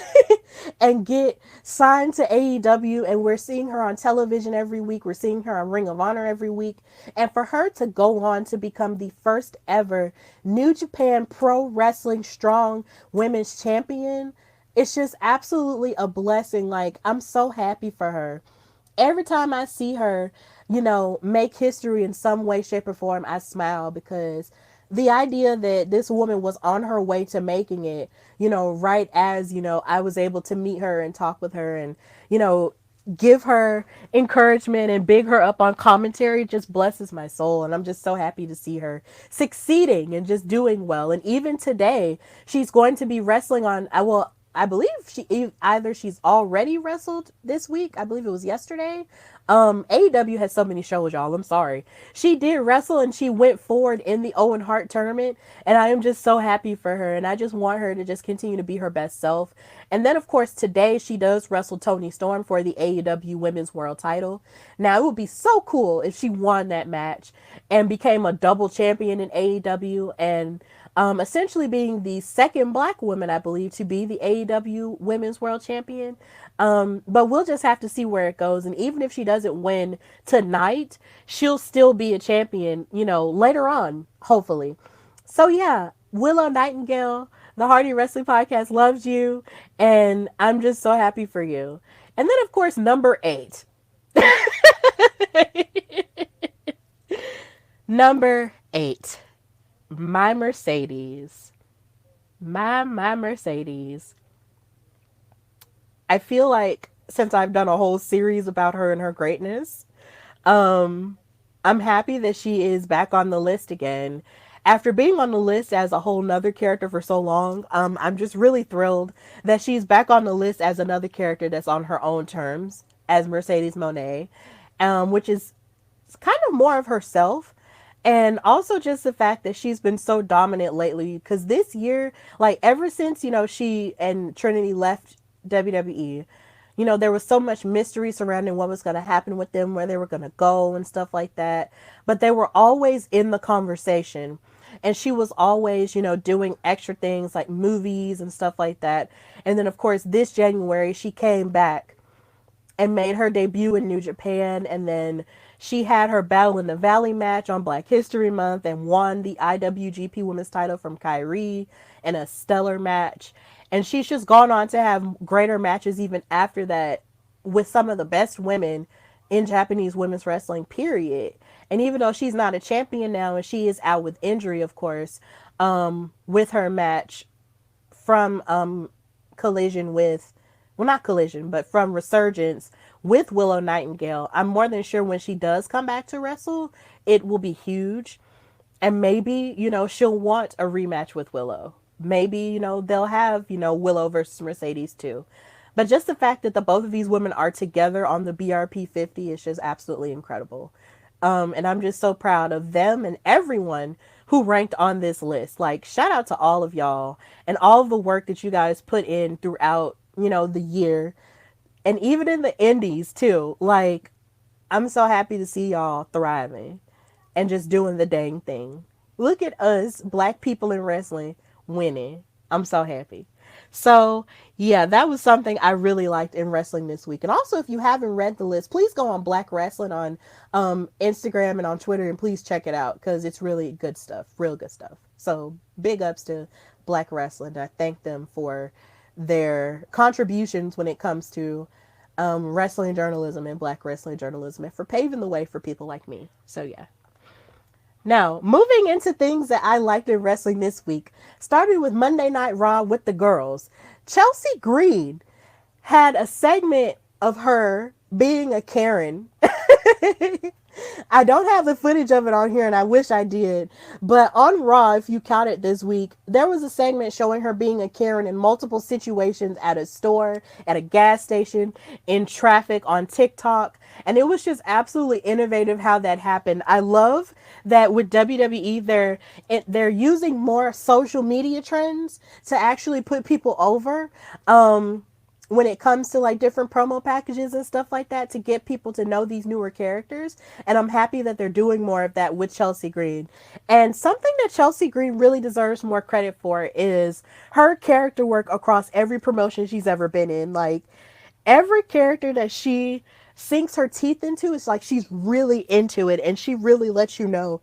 and get signed to AEW, and we're seeing her on television every week, we're seeing her on Ring of Honor every week, and for her to go on to become the first ever New Japan Pro Wrestling Strong Women's Champion, it's just absolutely a blessing. Like, I'm so happy for her. Every time I see her, make history in some way, shape, or form, I smile because the idea that this woman was on her way to making it, right as, I was able to meet her and talk with her and, give her encouragement and big her up on commentary just blesses my soul. And I'm just so happy to see her succeeding and just doing well. And even today, she's going to be wrestling on, I believe she's already wrestled this week. I believe it was yesterday. AEW has so many shows, y'all. I'm sorry. She did wrestle and she went forward in the Owen Hart tournament. And I am just so happy for her. And I just want her to just continue to be her best self. And then, of course, today she does wrestle Toni Storm for the AEW Women's World title. Now, it would be so cool if she won that match and became a double champion in AEW and essentially being the second black woman, I believe, to be the AEW Women's World Champion. But we'll just have to see where it goes. And even if she doesn't win tonight, she'll still be a champion, later on, hopefully. So yeah, Willow Nightingale, the Hardy Wrestling Podcast loves you. And I'm just so happy for you. And then, of course, number 8. Number 8. My Mercedes. My Mercedes. I feel like since I've done a whole series about her and her greatness, I'm happy that she is back on the list again. After being on the list as a whole nother character for so long, I'm just really thrilled that she's back on the list as another character that's on her own terms as Mercedes Moné, which is kind of more of herself. And also just the fact that she's been so dominant lately, because this year, like ever since, she and Trinity left WWE, there was so much mystery surrounding what was going to happen with them, where they were going to go and stuff like that. But they were always in the conversation. And she was always, doing extra things like movies and stuff like that. And then, of course, this January, she came back and made her debut in New Japan. And then she had her Battle in the Valley match on Black History Month and won the IWGP Women's title from Kyrie in a stellar match. And she's just gone on to have greater matches even after that with some of the best women in Japanese women's wrestling, period. And even though she's not a champion now and she is out with injury, of course, with her match from Collision with, well, not Collision, but from Resurgence with Willow Nightingale, I'm more than sure when she does come back to wrestle, it will be huge. And maybe, she'll want a rematch with Willow. Maybe, they'll have, Willow versus Mercedes too. But just the fact that the both of these women are together on the BRP 50 is just absolutely incredible. And I'm just so proud of them and everyone who ranked on this list. Like, shout out to all of y'all and all of the work that you guys put in throughout, the year. And even in the indies too. Like, I'm so happy to see y'all thriving and just doing the dang thing. Look at us, black people in wrestling, winning. I'm so happy. So, yeah, that was something I really liked in wrestling this week. And also, if you haven't read the list, please go on Black Wrestling on Instagram and on Twitter and please check it out because it's really good stuff, real good stuff. So, big ups to Black Wrestling. I thank them for their contributions when it comes to wrestling journalism and black wrestling journalism, and for paving the way for people like me. So yeah. Now, moving into things that I liked in wrestling this week, started with Monday Night Raw with the girls. Chelsea Green had a segment of her being a Karen. I don't have the footage of it on here and I wish I did. But on Raw, if you count it this week, there was a segment showing her being a Karen in multiple situations at a store, at a gas station, in traffic, on TikTok. And it was just absolutely innovative how that happened. I love that with WWE, they're using more social media trends to actually put people over. When it comes to like different promo packages and stuff like that to get people to know these newer characters. And I'm happy that they're doing more of that with Chelsea Green. And something that Chelsea Green really deserves more credit for is her character work across every promotion she's ever been in. Like every character that she sinks her teeth into, it's like she's really into it and she really lets you know.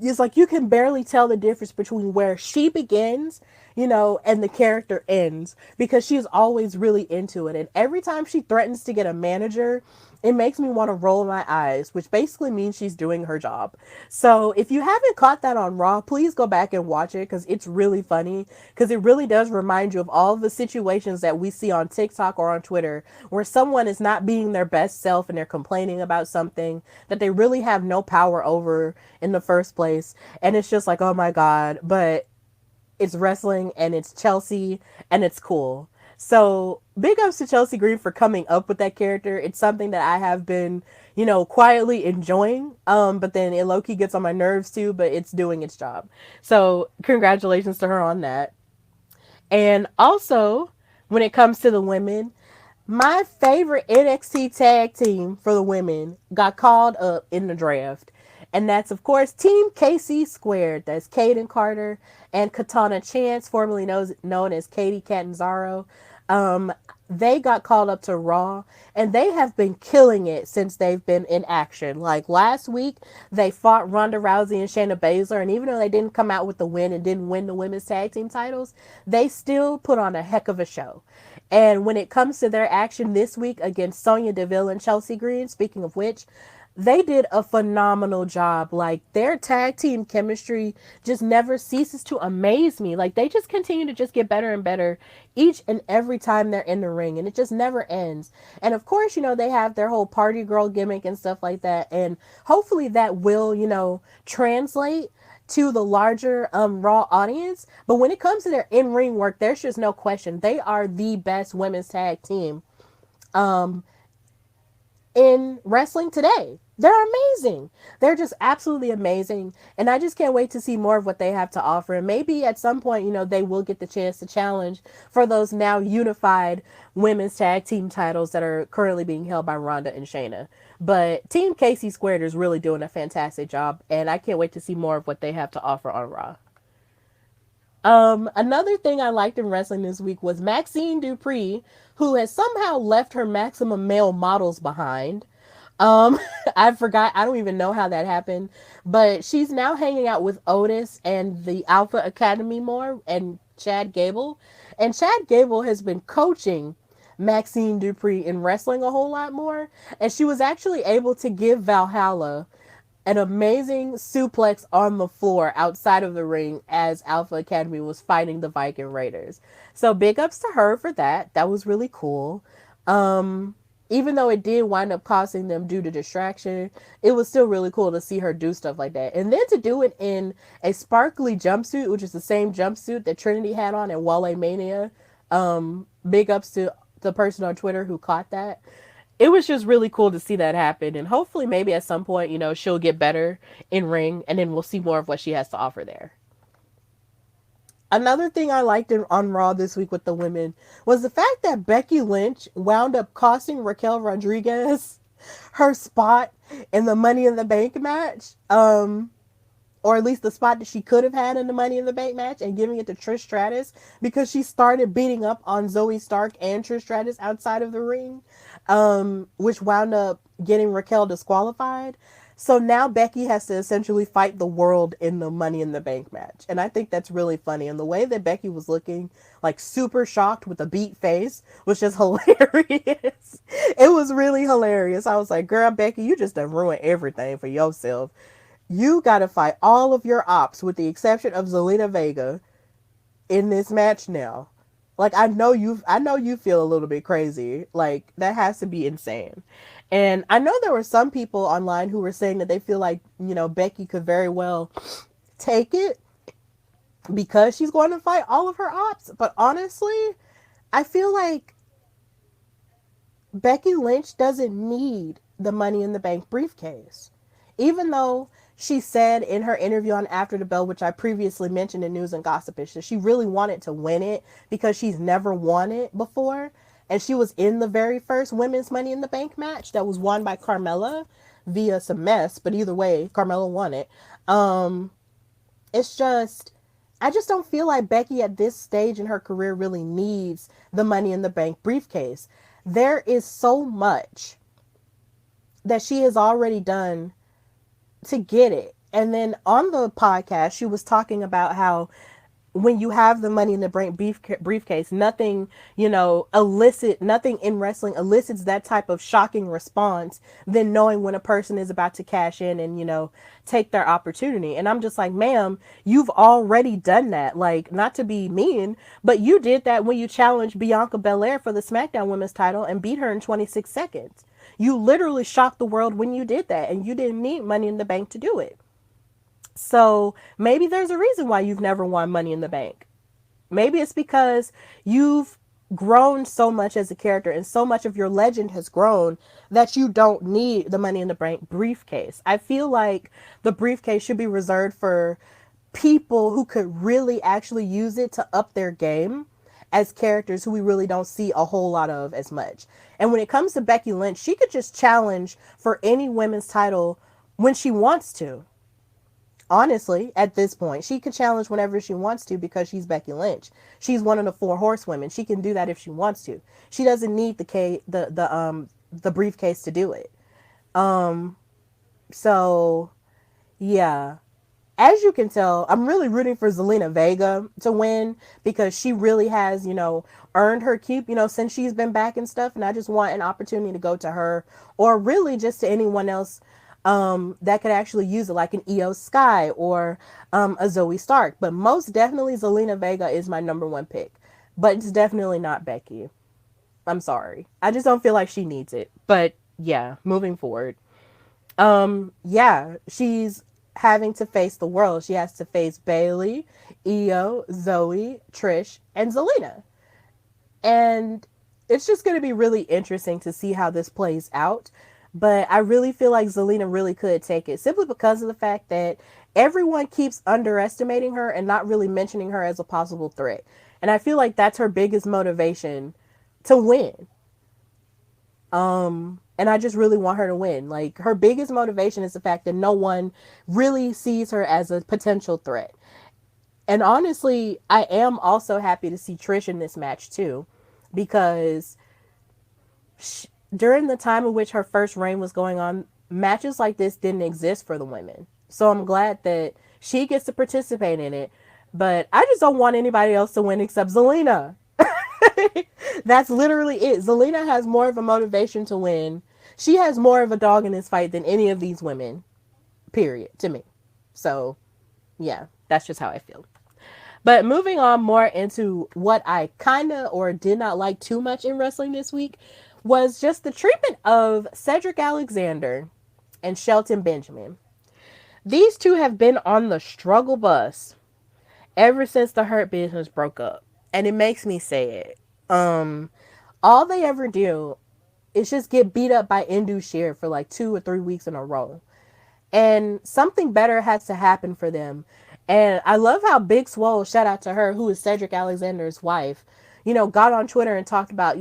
It's like you can barely tell the difference between where she begins, and the character ends because she's always really into it. And every time she threatens to get a manager, it makes me want to roll my eyes, which basically means she's doing her job. So if you haven't caught that on Raw, please go back and watch it because it's really funny because it really does remind you of all the situations that we see on TikTok or on Twitter where someone is not being their best self and they're complaining about something that they really have no power over in the first place. And it's just like, oh my God, but it's wrestling and it's Chelsea and it's cool. So big ups to Chelsea Green for coming up with that character. It's something that I have been, quietly enjoying. But then it low-key gets on my nerves too, but it's doing its job. So congratulations to her on that. And also, when it comes to the women, my favorite NXT tag team for the women got called up in the draft. And that's, of course, Team KC Squared. That's Kaden Carter and Katana Chance, formerly known as Katie Catanzaro. They got called up to Raw, and they have been killing it since they've been in action. Like last week, they fought Ronda Rousey and Shayna Baszler, and even though they didn't come out with the win and didn't win the women's tag team titles, they still put on a heck of a show. And when it comes to their action this week against Sonya Deville and Chelsea Green, speaking of which, they did a phenomenal job. Like their tag team chemistry just never ceases to amaze me. Like they just continue to just get better and better each and every time they're in the ring, and it just never ends. And of course, they have their whole party girl gimmick and stuff like that, and hopefully that will, translate to the larger Raw audience. But when it comes to their in-ring work, there's just no question. They are the best women's tag team in wrestling today. They're amazing. They're just absolutely amazing. And I just can't wait to see more of what they have to offer. And maybe at some point, they will get the chance to challenge for those now unified women's tag team titles that are currently being held by Ronda and Shayna. But Team KC Squared is really doing a fantastic job. And I can't wait to see more of what they have to offer on Raw. Another thing I liked in wrestling this week was Maxine Dupree, who has somehow left her Maximum Male models behind. I forgot. I don't even know how that happened, but she's now hanging out with Otis and the Alpha Academy more and Chad Gable. And Chad Gable has been coaching Maxine Dupree in wrestling a whole lot more. And she was actually able to give Valhalla an amazing suplex on the floor outside of the ring as Alpha Academy was fighting the Viking Raiders. So big ups to her for that. That was really cool. Even though it did wind up costing them due to distraction, it was still really cool to see her do stuff like that. And then to do it in a sparkly jumpsuit, which is the same jumpsuit that Trinity had on at Wale Mania. Big ups to the person on Twitter who caught that. It was just really cool to see that happen. And hopefully maybe at some point, she'll get better in ring and then we'll see more of what she has to offer there. Another thing I liked on Raw this week with the women was the fact that Becky Lynch wound up costing Raquel Rodriguez her spot in the Money in the Bank match. Or at least the spot that she could have had in the Money in the Bank match, and giving it to Trish Stratus because she started beating up on Zoe Stark and Trish Stratus outside of the ring, which wound up getting Raquel disqualified. So now Becky has to essentially fight the world in the Money in the Bank match. And I think that's really funny. And the way that Becky was looking like super shocked with a beat face was just hilarious. It was really hilarious. I was like, girl, Becky, you just done ruined everything for yourself. You got to fight all of your ops with the exception of Zelina Vega in this match now. Like I know you feel a little bit crazy. Like that has to be insane. And I know there were some people online who were saying that they feel like, Becky could very well take it because she's going to fight all of her ops. But honestly, I feel like Becky Lynch doesn't need the Money in the Bank briefcase. Even though she said in her interview on After the Bell, which I previously mentioned in News and Gossipish, that she really wanted to win it because she's never won it before. And she was in the very first women's Money in the Bank match that was won by Carmella via some mess. But either way, Carmella won it. It's just, I just don't feel like Becky at this stage in her career really needs the Money in the Bank briefcase. There is so much that she has already done to get it. And then on the podcast, she was talking about how when you have the Money in the Bank briefcase, nothing, nothing in wrestling elicits that type of shocking response than knowing when a person is about to cash in and, take their opportunity. And I'm just like, ma'am, you've already done that. Like, not to be mean, but you did that when you challenged Bianca Belair for the SmackDown Women's title and beat her in 26 seconds. You literally shocked the world when you did that, and you didn't need Money in the Bank to do it. So maybe there's a reason why you've never won Money in the Bank. Maybe it's because you've grown so much as a character and so much of your legend has grown that you don't need the Money in the Bank briefcase. I feel like the briefcase should be reserved for people who could really actually use it to up their game as characters who we really don't see a whole lot of as much. And when it comes to Becky Lynch, she could just challenge for any women's title when she wants to. Honestly, at this point, she could challenge whenever she wants to because she's Becky Lynch. She's one of the 4 horsewomen. She can do that if she wants to. She doesn't need the briefcase to do it. So yeah. As you can tell, I'm really rooting for Zelina Vega to win because she really has, earned her keep, since she's been back and stuff. And I just want an opportunity to go to her or really just to anyone else that could actually use it, like an Io Sky or a Zoe Stark. But most definitely Zelina Vega is my number 1 pick. But it's definitely not Becky. I'm sorry. I just don't feel like she needs it. But yeah, moving forward. Yeah, she's having to face the world. She has to face Bayley, Io, Zoe, Trish, and Zelina. And it's just going to be really interesting to see how this plays out. But I really feel like Zelina really could take it simply because of the fact that everyone keeps underestimating her and not really mentioning her as a possible threat. And I feel like that's her biggest motivation to win. And I just really want her to win. Like, her biggest motivation is the fact that no one really sees her as a potential threat. And honestly, I am also happy to see Trish in this match too, because during the time in which her first reign was going on, matches like this didn't exist for the women. So I'm glad that she gets to participate in it. But I just don't want anybody else to win except Zelina. That's literally it. Zelina has more of a motivation to win. She has more of a dog in this fight than any of these women. Period. To me. So, yeah, that's just how I feel. But moving on more into what I kind of or did not like too much in wrestling this week was just the treatment of Cedric Alexander and Shelton Benjamin. These two have been on the struggle bus ever since the Hurt Business broke up. And it makes me sad. All they ever do is just get beat up by Indu Sheer for like 2 or 3 weeks in a row. And something better has to happen for them. And I love how Big Swole, shout out to her, who is Cedric Alexander's wife, got on Twitter and talked about,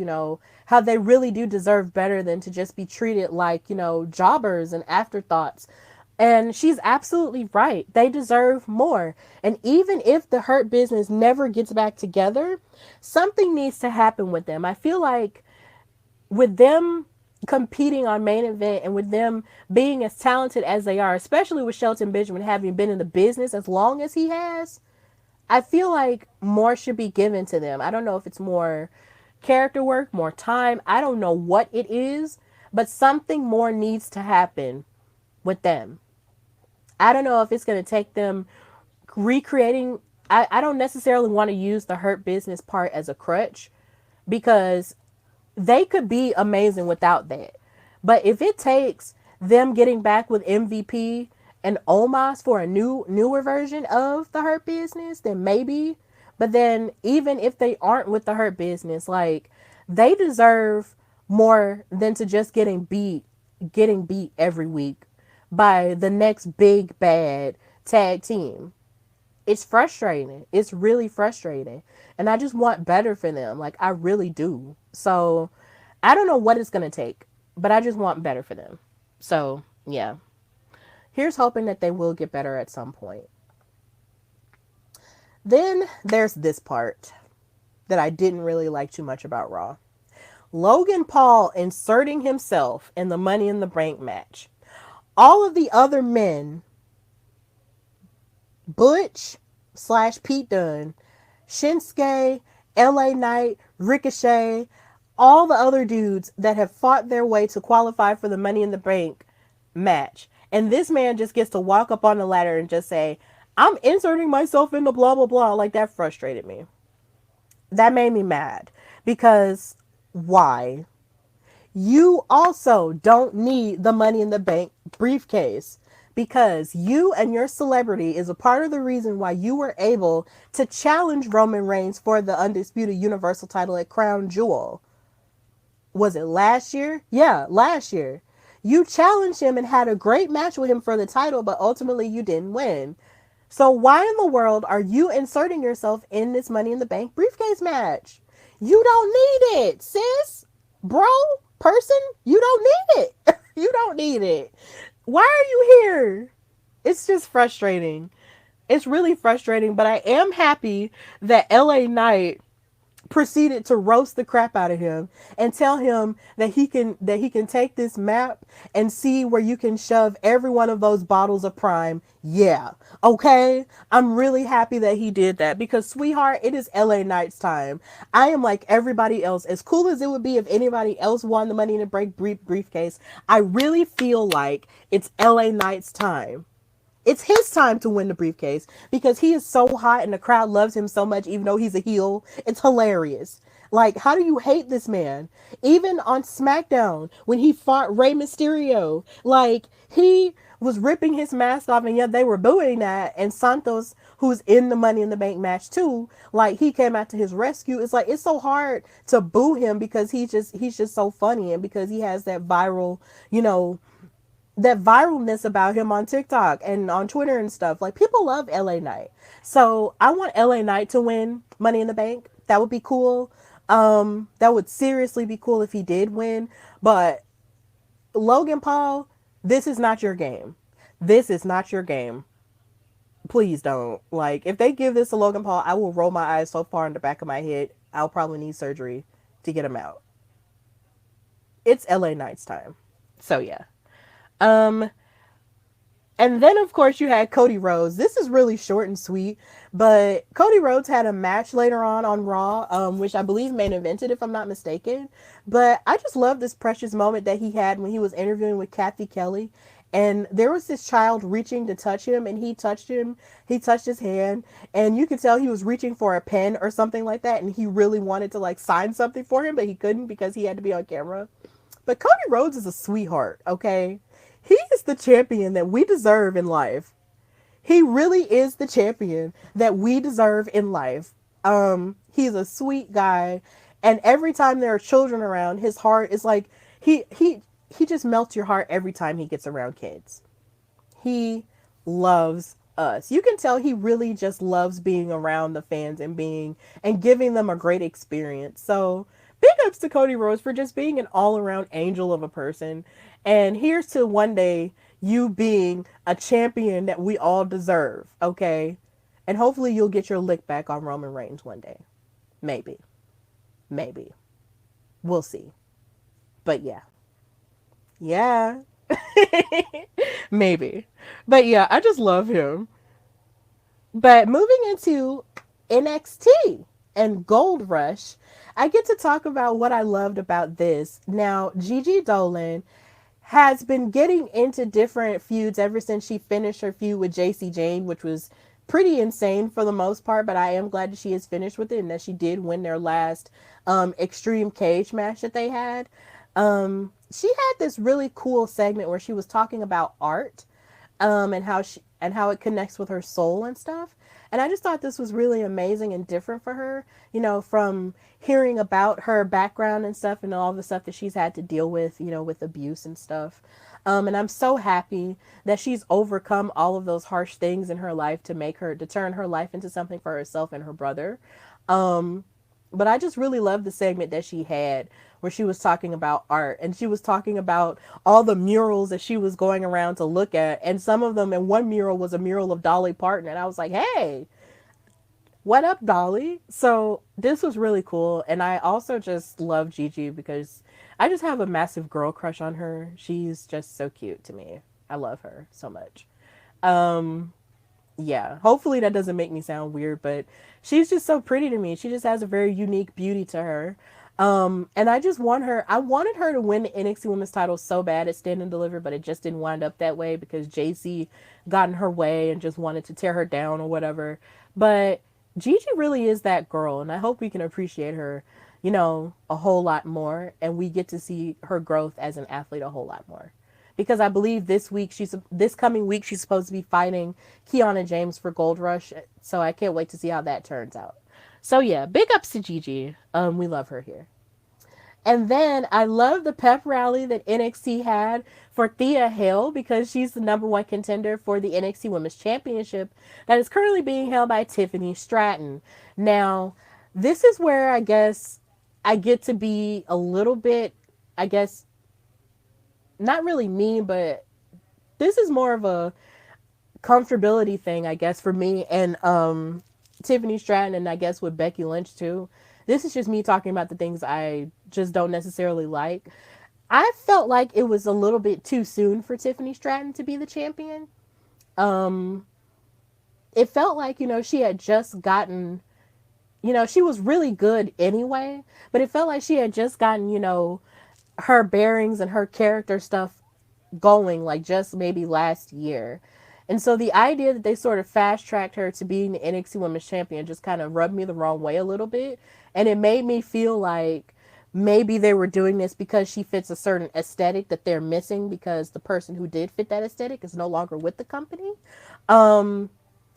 how they really do deserve better than to just be treated like, jobbers and afterthoughts. And she's absolutely right. They deserve more. And even if the Hurt Business never gets back together, something needs to happen with them. I feel like with them competing on main event, and with them being as talented as they are, especially with Shelton Benjamin having been in the business as long as he has, I feel like more should be given to them. I don't know if it's more character work, more time. I don't know what it is, but something more needs to happen with them. I don't know if it's going to take them recreating. I don't necessarily want to use the Hurt Business part as a crutch because they could be amazing without that. But if it takes them getting back with MVP and Omos for a newer version of the Hurt Business, then maybe. But then even if they aren't with the Hurt Business, like they deserve more than to just getting beat every week by the next big bad tag team. It's frustrating. It's really frustrating. And I just want better for them. Like I really do. So I don't know what it's going to take, but I just want better for them. So, yeah. Here's hoping that they will get better at some point. Then there's this part that I didn't really like too much about Raw. Logan Paul inserting himself in the Money in the Bank match. All of the other men, Butch / Pete Dunne, Shinsuke, LA Knight, Ricochet, all the other dudes that have fought their way to qualify for the Money in the Bank match. And this man just gets to walk up on the ladder and just say, I'm inserting myself into blah, blah, blah. Like that frustrated me. That made me mad because why? You also don't need the Money in the Bank briefcase because you and your celebrity is a part of the reason why you were able to challenge Roman Reigns for the undisputed universal title at Crown Jewel. Was it last year? Yeah, last year. You challenged him and had a great match with him for the title, but ultimately you didn't win. So why in the world are you inserting yourself in this Money in the Bank briefcase match? You don't need it, sis, bro, person. You don't need it. You don't need it. Why are you here? It's just frustrating. It's really frustrating, but I am happy that LA Knight proceeded to roast the crap out of him and tell him that he can take this map and see where you can shove every one of those bottles of Prime. Yeah. Okay. I'm really happy that he did that because sweetheart, it is LA Knight's time. I am like everybody else. As cool as it would be if anybody else won the Money in the Bank briefcase, I really feel like it's LA Knight's time. It's his time to win the briefcase because he is so hot and the crowd loves him so much, even though he's a heel. It's hilarious. Like, how do you hate this man? Even on SmackDown, when he fought Rey Mysterio, like, he was ripping his mask off and yet they were booing that. And Santos, who's in the Money in the Bank match too, like, he came out to his rescue. It's like, it's so hard to boo him because he's just so funny and because he has that viral, that viralness about him on TikTok and on Twitter and stuff. Like people love LA Knight. So I want LA Knight to win Money in the Bank. That would be cool. That would seriously be cool if he did win. But Logan Paul, this is not your game. This is not your game. Please don't. Like if they give this to Logan Paul, I will roll my eyes so far in the back of my head, I'll probably need surgery to get him out. It's LA Knight's time. So yeah. Um, and then of course you had Cody Rhodes. This is really short and sweet, but Cody Rhodes had a match later on Raw, which I believe main evented if I'm not mistaken. But I just love this precious moment that he had when he was interviewing with Kathy Kelly. And there was this child reaching to touch him and he touched him. He touched his hand and you could tell he was reaching for a pen or something like that. And he really wanted to like sign something for him, but he couldn't because he had to be on camera. But Cody Rhodes is a sweetheart. Okay. He is the champion that we deserve in life. He really is the champion that we deserve in life. He's a sweet guy. And every time there are children around, his heart is like, he just melts your heart every time he gets around kids. He loves us. You can tell he really just loves being around the fans and giving them a great experience. So big ups to Cody Rhodes for just being an all around angel of a person. And here's to one day you being a champion that we all deserve. Okay. And hopefully you'll get your lick back on Roman Reigns one day. Maybe. We'll see. But yeah. Yeah. Maybe. But yeah, I just love him. But moving into NXT and Gold Rush, I get to talk about what I loved about this. Now, Gigi Dolan has been getting into different feuds ever since she finished her feud with JC Jane, which was pretty insane for the most part, but I am glad that she is finished with it and that she did win their last extreme cage match that they had. She had this really cool segment where she was talking about art, and how it connects with her soul and stuff. And I just thought this was really amazing and different for her, from hearing about her background and stuff and all the stuff that she's had to deal with, with abuse and stuff. And I'm so happy that she's overcome all of those harsh things in her life to turn her life into something for herself and her brother. Um, but I just really loved the segment that she had where she was talking about art and she was talking about all the murals that she was going around to look at. And some of them, and one mural was a mural of Dolly Parton. And I was like, hey, what up, Dolly? So this was really cool. And I also just love Gigi because I just have a massive girl crush on her. She's just so cute to me. I love her so much. Um, yeah, hopefully that doesn't make me sound weird, but she's just so pretty to me. She just has a very unique beauty to her. And I wanted her to win the NXT Women's title so bad at Stand and Deliver, but it just didn't wind up that way because JC got in her way and just wanted to tear her down or whatever. But Gigi really is that girl, and I hope we can appreciate her, a whole lot more, and we get to see her growth as an athlete a whole lot more because I believe this coming week she's supposed to be fighting Kiana James for Gold Rush. So I can't wait to see how that turns out. So yeah, big ups to Gigi. We love her here. And then I love the pep rally that NXT had for Thea Hale because she's the number one contender for the NXT Women's Championship that is currently being held by Tiffany Stratton. Now, this is where I guess I get to be a little bit, I guess, not really mean, but this is more of a comfortability thing, I guess, for me and Tiffany Stratton, and I guess with Becky Lynch too. This is just me talking about the things I just don't necessarily like. I felt like it was a little bit too soon for Tiffany Stratton to be the champion. Um, it felt like, she had just gotten, she was really good anyway, but it felt like she had just gotten, her bearings and her character stuff going like just maybe last year. And so the idea that they sort of fast tracked her to being the NXT Women's Champion just kind of rubbed me the wrong way a little bit. And it made me feel like maybe they were doing this because she fits a certain aesthetic that they're missing because the person who did fit that aesthetic is no longer with the company. Um,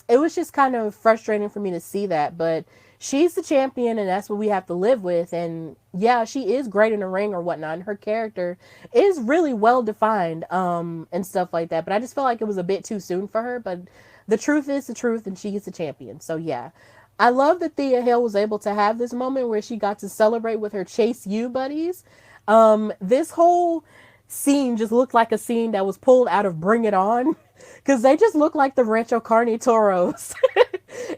it was just kind of frustrating for me to see that, but she's the champion and that's what we have to live with. And yeah, she is great in the ring or whatnot, and her character is really well defined, and stuff like that, but I just felt like it was a bit too soon for her. But the truth is the truth, and she is the champion. So yeah, I love that Thea Hale was able to have this moment where she got to celebrate with her Chase U buddies. This whole scene just looked like a scene that was pulled out of Bring It On because they just look like the Rancho Carne Toros.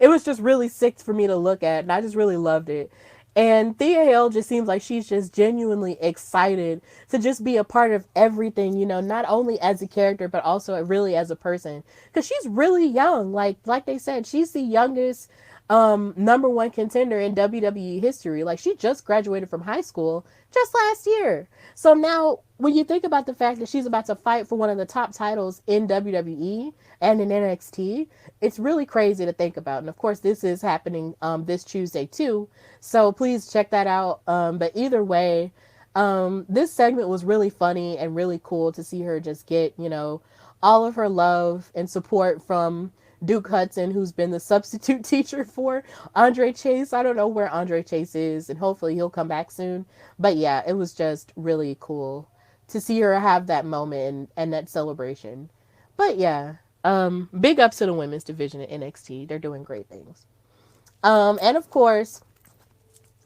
It was just really sick for me to look at, and I just really loved it. And Thea Hale just seems like she's just genuinely excited to just be a part of everything, not only as a character, but also really as a person. Because she's really young. Like they said, she's the youngest number one contender in WWE history. Like, she just graduated from high school just last year. So now when you think about the fact that she's about to fight for one of the top titles in WWE and in NXT, it's really crazy to think about. And of course, this is happening this Tuesday too. So please check that out. But either way, this segment was really funny and really cool to see her just get, all of her love and support from Duke Hudson, who's been the substitute teacher for Andre Chase. I don't know where Andre Chase is, and hopefully he'll come back soon. But yeah, it was just really cool to see her have that moment and that celebration. But yeah, big ups to the women's division at NXT. They're doing great things. And of course,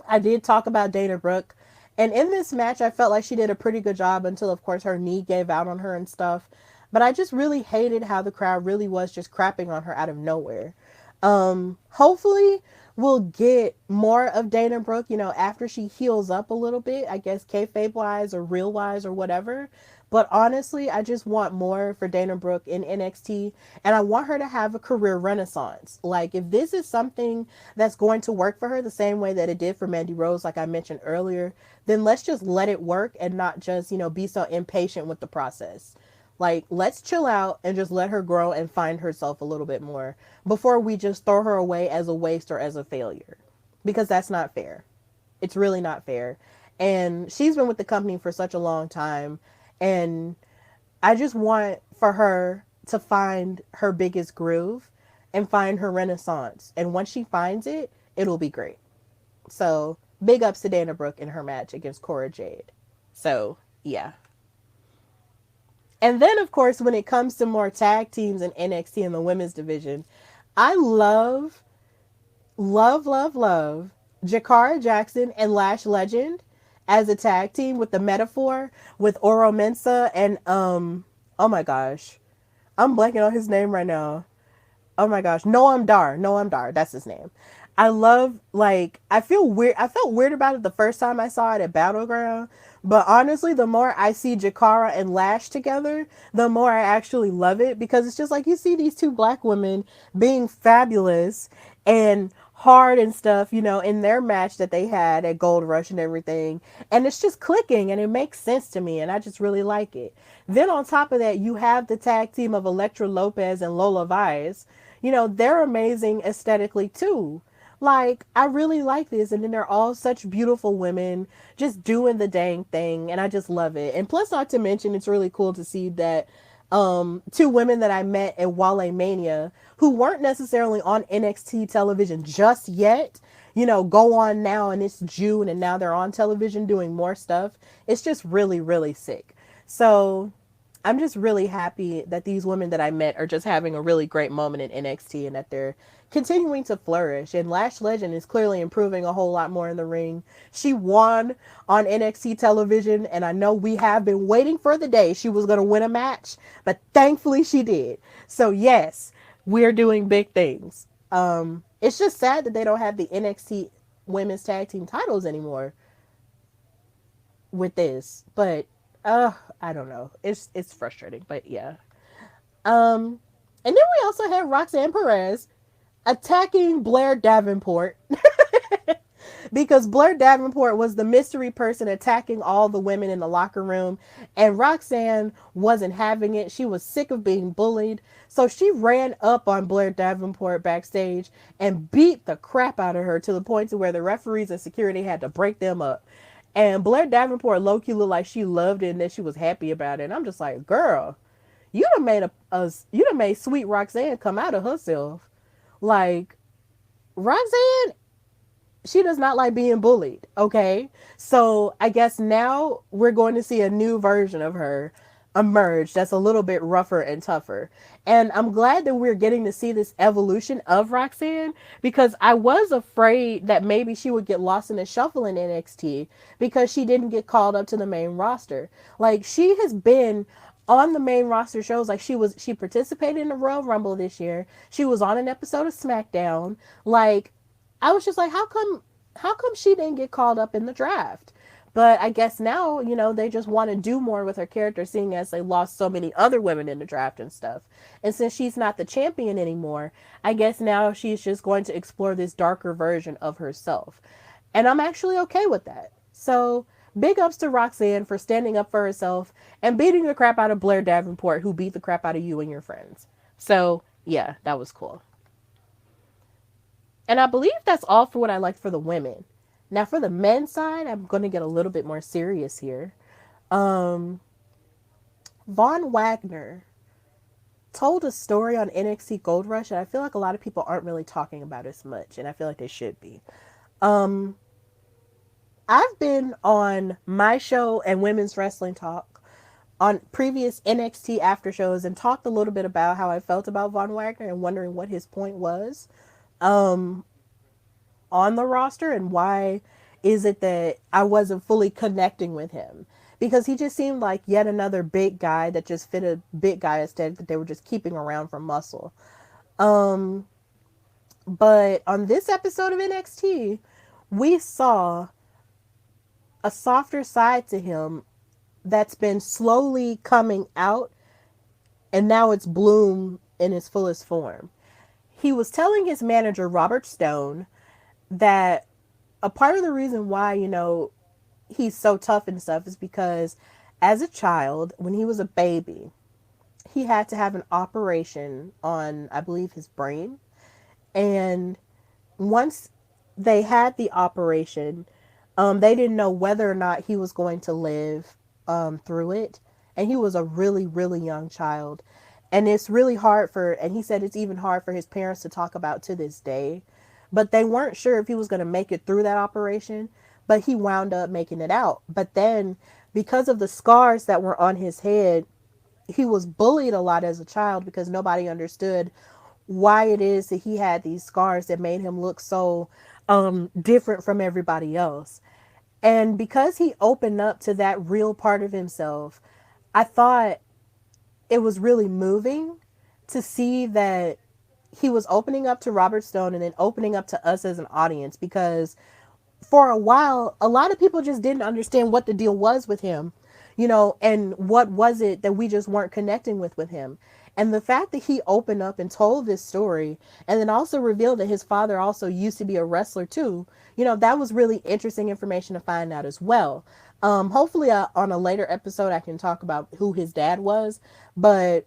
I did talk about Dana Brooke. And in this match, I felt like she did a pretty good job until, of course, her knee gave out on her and stuff. But I just really hated how the crowd really was just crapping on her out of nowhere. Hopefully we'll get more of Dana Brooke, after she heals up a little bit, I guess kayfabe wise or real wise or whatever. But honestly, I just want more for Dana Brooke in NXT, and I want her to have a career renaissance. Like, if this is something that's going to work for her the same way that it did for Mandy Rose, like I mentioned earlier, then let's just let it work and not just, be so impatient with the process. Like, let's chill out and just let her grow and find herself a little bit more before we just throw her away as a waste or as a failure. Because that's not fair. It's really not fair. And she's been with the company for such a long time. And I just want for her to find her biggest groove and find her renaissance. And once she finds it, it'll be great. So big ups to Dana Brooke in her match against Cora Jade. So yeah. And then, of course, when it comes to more tag teams in NXT in the women's division, I love Jakara Jackson and Lash Legend as a tag team with the metaphor with Oro Mensa and oh my gosh. I'm blanking on his name right now. Oh my gosh. Noam Dar, that's his name. I love, like, I felt weird about it the first time I saw it at Battleground, but honestly, the more I see Jakara and Lash together, the more I actually love it, because it's just like you see these two black women being fabulous and hard and stuff, in their match that they had at Gold Rush and everything. And it's just clicking and it makes sense to me and I just really like it. Then on top of that, you have the tag team of Elektra Lopez and Lola Vice. They're amazing aesthetically too. Like, I really like this. And then they're all such beautiful women just doing the dang thing. And I just love it. And plus, not to mention, it's really cool to see that two women that I met at Wale Mania who weren't necessarily on NXT television just yet, go on now, and it's June and now they're on television doing more stuff. It's just really, really sick. So I'm just really happy that these women that I met are just having a really great moment in NXT and that they're continuing to flourish. And Lash Legend is clearly improving a whole lot more in the ring. She won on NXT television, and I know we have been waiting for the day she was going to win a match, but thankfully she did. So yes, we're doing big things. It's just sad that they don't have the NXT women's tag team titles anymore with this, but I don't know. It's frustrating, but yeah. And then we also had Roxanne Perez attacking Blair Davenport because Blair Davenport was the mystery person attacking all the women in the locker room, and Roxanne wasn't having it. She was sick of being bullied, so she ran up on Blair Davenport backstage and beat the crap out of her to the point to where the referees and security had to break them up. And Blair Davenport low-key looked like she loved it and that she was happy about it. And I'm just like, girl, you done made sweet Roxanne come out of herself. Like, Roxanne, she does not like being bullied, okay? So I guess now we're going to see a new version of her emerge that's a little bit rougher and tougher. And I'm glad that we're getting to see this evolution of Roxanne, because I was afraid that maybe she would get lost in the shuffle in NXT because she didn't get called up to the main roster. Like, she has been on the main roster shows. Like, she participated in the Royal Rumble this year. She was on an episode of SmackDown. Like, I was just like, how come she didn't get called up in the draft? But I guess now, they just want to do more with her character, seeing as they lost so many other women in the draft and stuff. And since she's not the champion anymore, I guess now she's just going to explore this darker version of herself. And I'm actually okay with that. So big ups to Roxanne for standing up for herself and beating the crap out of Blair Davenport, who beat the crap out of you and your friends. So yeah, that was cool. And I believe that's all for what I liked for the women. Now for the men's side, I'm going to get a little bit more serious here. Von Wagner told a story on NXT Gold Rush, and I feel like a lot of people aren't really talking about it as much, and I feel like they should be. I've been on my show and Women's Wrestling Talk on previous NXT after shows and talked a little bit about how I felt about Von Wagner and wondering what his point was on the roster, and why is it that I wasn't fully connecting with him, because he just seemed like yet another big guy that just fit a big guy aesthetic that they were just keeping around for muscle. But on this episode of NXT, we saw a softer side to him that's been slowly coming out, and now it's bloom in its fullest form. He was telling his manager, Robert Stone, that a part of the reason why, he's so tough and stuff is because as a child, when he was a baby, he had to have an operation on, I believe, his brain. And once they had the operation, they didn't know whether or not he was going to live through it. And he was a really, really young child. And it's really hard and he said it's even hard for his parents to talk about to this day. But they weren't sure if he was going to make it through that operation, but he wound up making it out. But then, because of the scars that were on his head, he was bullied a lot as a child because nobody understood why it is that he had these scars that made him look so different from everybody else. And because he opened up to that real part of himself, I thought it was really moving to see that he was opening up to Robert Stone and then opening up to us as an audience, because for a while, a lot of people just didn't understand what the deal was with him, and what was it that we just weren't connecting with him. And the fact that he opened up and told this story and then also revealed that his father also used to be a wrestler too, that was really interesting information to find out as well. Hopefully on a later episode, I can talk about who his dad was. But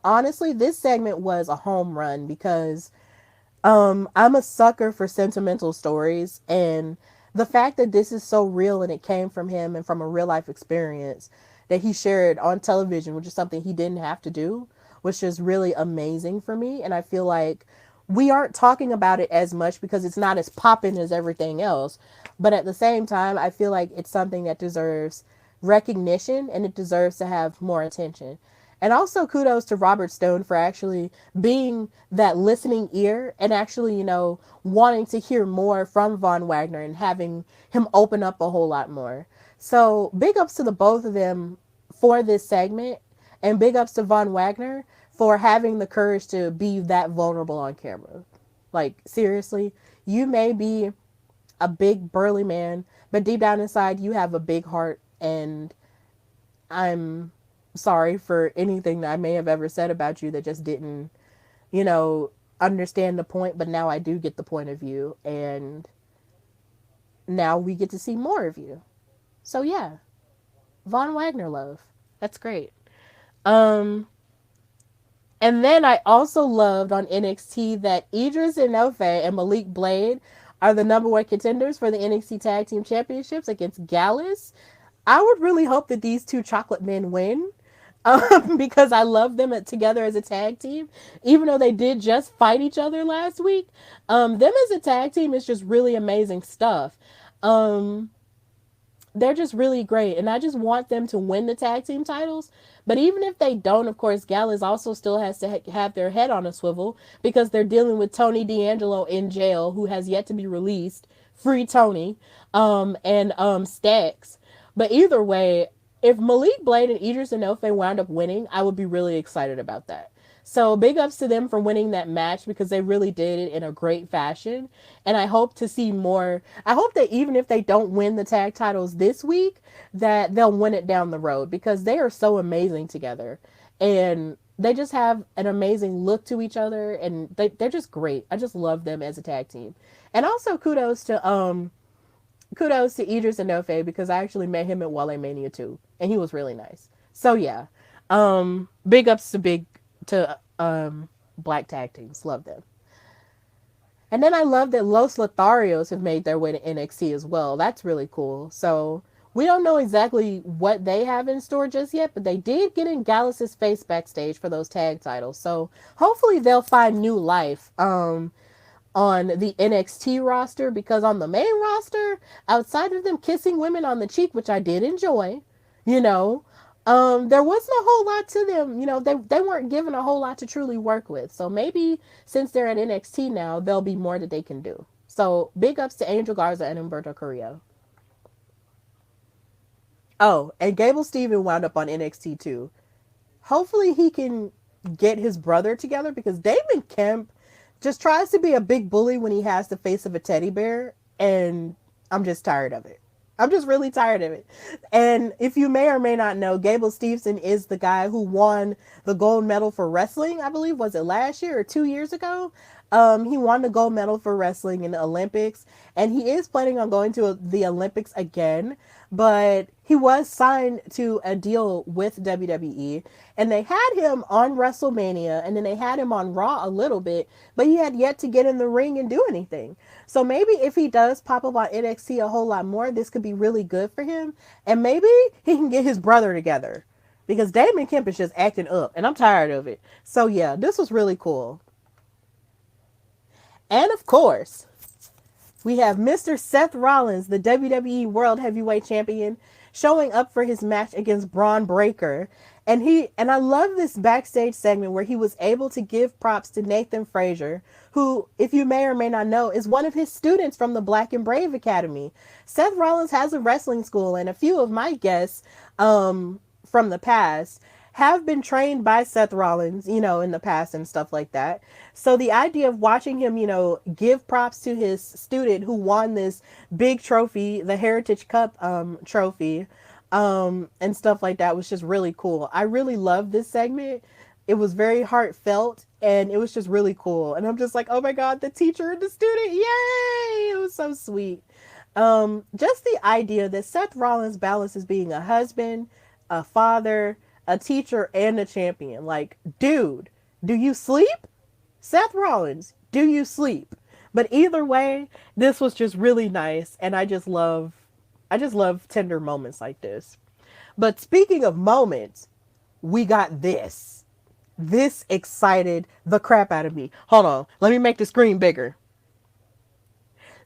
honestly, this segment was a home run because I'm a sucker for sentimental stories, and the fact that this is so real and it came from him and from a real life experience that he shared on television, which is something he didn't have to do, was just really amazing for me. And I feel like we aren't talking about it as much because it's not as poppin' as everything else. But at the same time, I feel like it's something that deserves recognition and it deserves to have more attention. And also kudos to Robert Stone for actually being that listening ear and actually, wanting to hear more from Von Wagner and having him open up a whole lot more. So big ups to the both of them for this segment, and big ups to Von Wagner for having the courage to be that vulnerable on camera. Like, seriously, you may be a big burly man, but deep down inside you have a big heart, and I'm sorry for anything that I may have ever said about you that just didn't, understand the point, but now I do get the point of view, and now we get to see more of you. So yeah, Von Wagner love. That's great. Um, and then I also loved on NXT that Idris Enofe and Malik Blade are the number one contenders for the NXT Tag Team Championships against Gallus. I would really hope that these two chocolate men win. Because I love them together as a tag team, even though they did just fight each other last week. Them as a tag team is just really amazing stuff. Um, they're just really great, and I just want them to win the tag team titles. But even if they don't, of course, Gallus also still has to have their head on a swivel because they're dealing with Tony D'Angelo in jail, who has yet to be released. Free Tony, and Stacks. But either way, if Malik Blade and Idris Enofe wound up winning, I would be really excited about that. So big ups to them for winning that match because they really did it in a great fashion. And I hope to see more. I hope that even if they don't win the tag titles this week, that they'll win it down the road because they are so amazing together. And they just have an amazing look to each other, and they're just great. I just love them as a tag team. And also kudos to Idris Enofe because I actually met him at Wale Mania too, and he was really nice. So yeah, big ups to black tag teams. Love them. And then I love that Los Lotharios have made their way to NXT as well. That's really cool. So we don't know exactly what they have in store just yet, but they did get in Gallus's face backstage for those tag titles. So hopefully they'll find new life. On the NXT roster, because on the main roster, outside of them kissing women on the cheek, which I did enjoy, there wasn't a whole lot to them. They weren't given a whole lot to truly work with. So maybe since they're at NXT now, there'll be more that they can do. So big ups to Angel Garza and Humberto Carrillo. Oh, and Gable Steven wound up on NXT too. Hopefully he can get his brother together because Damon Kemp just tries to be a big bully when he has the face of a teddy bear, and I'm just tired of it. I'm just really tired of it. And if you may or may not know, Gable Steveson is the guy who won the gold medal for wrestling, I believe. Was it last year or 2 years ago? He won the gold medal for wrestling in the Olympics, and he is planning on going to the Olympics again. But he was signed to a deal with WWE, and they had him on WrestleMania, and then they had him on Raw a little bit, but he had yet to get in the ring and do anything. So maybe if he does pop up on NXT a whole lot more, this could be really good for him, and maybe he can get his brother together because Damon Kemp is just acting up, and I'm tired of it. So yeah, this was really cool. And of course, we have Mr. Seth Rollins, the WWE World Heavyweight Champion, showing up for his match against Braun Breaker. And I love this backstage segment where he was able to give props to Nathan Frazier, who, if you may or may not know, is one of his students from the Black and Brave Academy. Seth Rollins has a wrestling school, and a few of my guests from the past have been trained by Seth Rollins, in the past and stuff like that. So the idea of watching him, give props to his student who won this big trophy, the Heritage Cup trophy, and stuff like that was just really cool. I really loved this segment. It was very heartfelt and it was just really cool. And I'm just like, oh my God, the teacher and the student, yay! It was so sweet. Just the idea that Seth Rollins balances being a husband, a father, a teacher, and a champion. Like, dude, do you sleep? Seth Rollins, do you sleep? But either way, this was just really nice, and I just love tender moments like this. But speaking of moments, we got this. This excited the crap out of me. Hold on, let me make the screen bigger.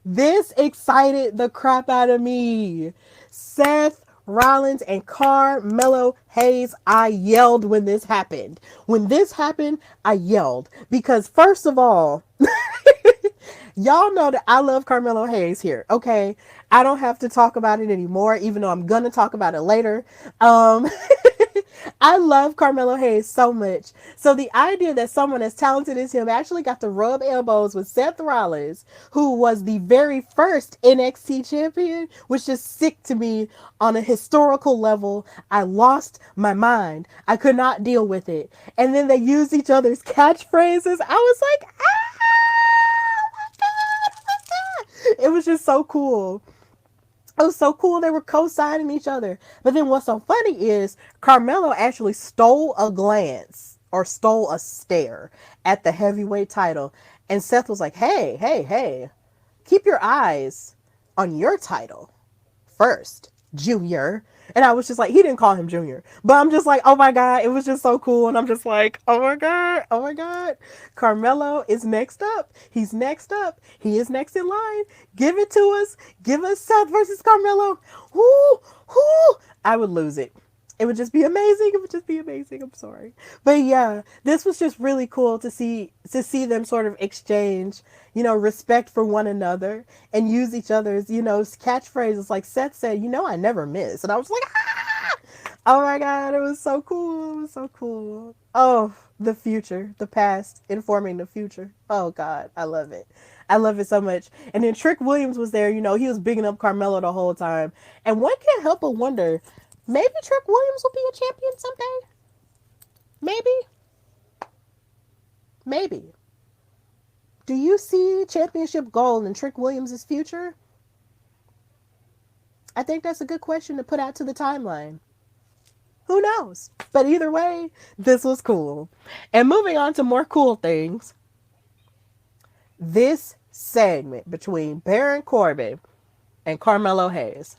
This excited the crap out of me. Seth Rollins and Carmelo Hayes. I yelled when this happened. When this happened, I yelled. Because first of all, y'all know that I love Carmelo Hayes here, okay? I don't have to talk about it anymore, even though I'm gonna talk about it later. I love Carmelo Hayes so much. So the idea that someone as talented as him actually got to rub elbows with Seth Rollins, who was the very first NXT champion, was just sick to me on a historical level. I lost my mind. I could not deal with it. And then they used each other's catchphrases. I was like, ah, oh my God, oh my God. It was just so cool. It was so cool. They were co-signing each other. But then what's so funny is Carmelo actually stole a glance or stole a stare at the heavyweight title. And Seth was like, hey, hey, hey, keep your eyes on your title first, Junior. And I was just like, he didn't call him Junior, but I'm just like, oh my God, it was just so cool. And I'm just like, oh my God, oh my God. Carmelo is next up. He's next up. He is next in line. Give it to us. Give us Seth versus Carmelo. Whoo, whoo. I would lose it. It would just be amazing. It would just be amazing. I'm sorry. But yeah, this was just really cool to see them sort of exchange, respect for one another and use each other's, catchphrases. Like Seth said, I never miss. And I was like, ah! Oh my God, it was so cool. It was so cool. Oh, the future, the past, informing the future. Oh God, I love it. I love it so much. And then Trick Williams was there, he was bigging up Carmelo the whole time. And one can't help but wonder, maybe Trick Williams will be a champion someday. Maybe. Maybe. Do you see championship gold in Trick Williams' future? I think that's a good question to put out to the timeline. Who knows? But either way, this was cool. And moving on to more cool things. This segment between Baron Corbin and Carmelo Hayes.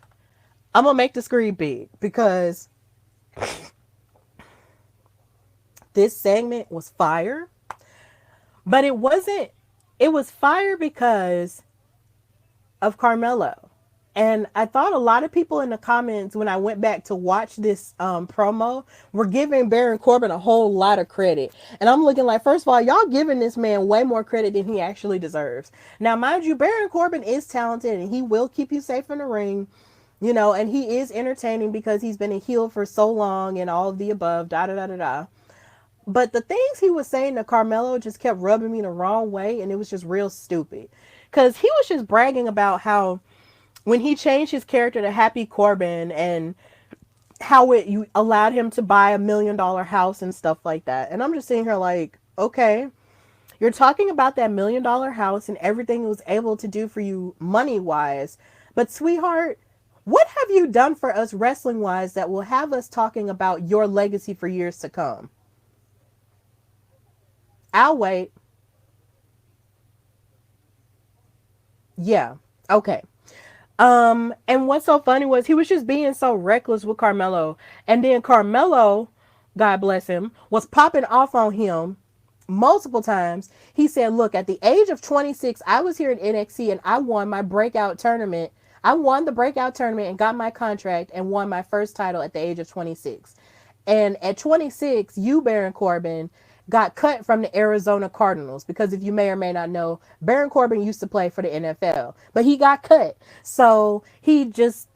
I'm going to make the screen big because this segment was fire. But it wasn't, it was fire because of Carmelo. And I thought a lot of people in the comments, when I went back to watch this promo, were giving Baron Corbin a whole lot of credit. And I'm looking like, first of all, y'all giving this man way more credit than he actually deserves. Now, mind you, Baron Corbin is talented and he will keep you safe in the ring. And he is entertaining because he's been a heel for so long and all of the above, da da da da da. But the things he was saying to Carmelo just kept rubbing me the wrong way, and it was just real stupid. Because he was just bragging about how when he changed his character to Happy Corbin and how it you allowed him to buy $1 million house and stuff like that. And I'm just sitting here like, okay, you're talking about that $1 million house and everything it was able to do for you money wise. But sweetheart, what have you done for us wrestling wise that will have us talking about your legacy for years to come? I'll wait. Yeah. Okay. And what's so funny was he was just being so reckless with Carmelo. And then Carmelo, God bless him, was popping off on him multiple times. He said, look, at the age of 26, I was here in NXT and I won my breakout tournament. I won the breakout tournament and got my contract and won my first title at the age of 26. And at 26, you, Baron Corbin, got cut from the Arizona Cardinals because if you may or may not know, Baron Corbin used to play for the NFL, but he got cut. So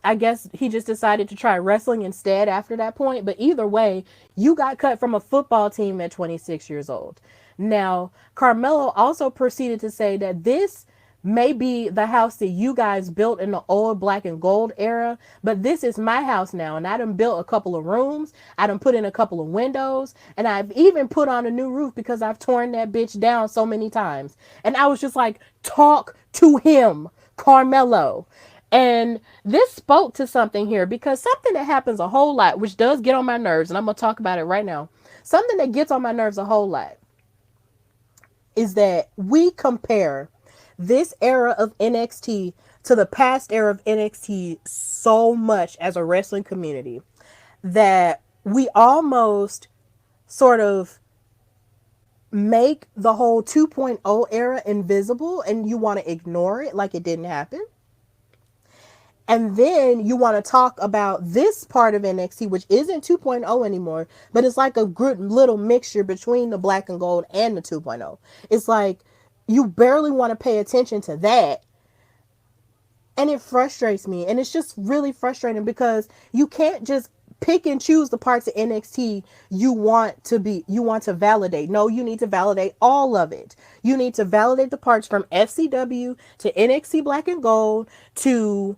I guess he just decided to try wrestling instead after that point. But either way, you got cut from a football team at 26 years old. Now, Carmelo also proceeded to say that this may be the house that you guys built in the old black and gold era, but this is my house now. And I done built a couple of rooms. I done put in a couple of windows and I've even put on a new roof because I've torn that bitch down so many times. And I was just like, talk to him, Carmelo. And this spoke to something here because something that happens a whole lot, which does get on my nerves, and I'm going to talk about it right now. Something that gets on my nerves a whole lot is that we compare this era of NXT to the past era of NXT so much as a wrestling community that we almost sort of make the whole 2.0 era invisible and you want to ignore it like it didn't happen. And then you want to talk about this part of NXT, which isn't 2.0 anymore, but it's like a good little mixture between the black and gold and the 2.0. It's like you barely want to pay attention to that. And it frustrates me. And it's just really frustrating because you can't just pick and choose the parts of NXT you want to validate. No, you need to validate all of it. You need to validate the parts from FCW to NXT Black and Gold to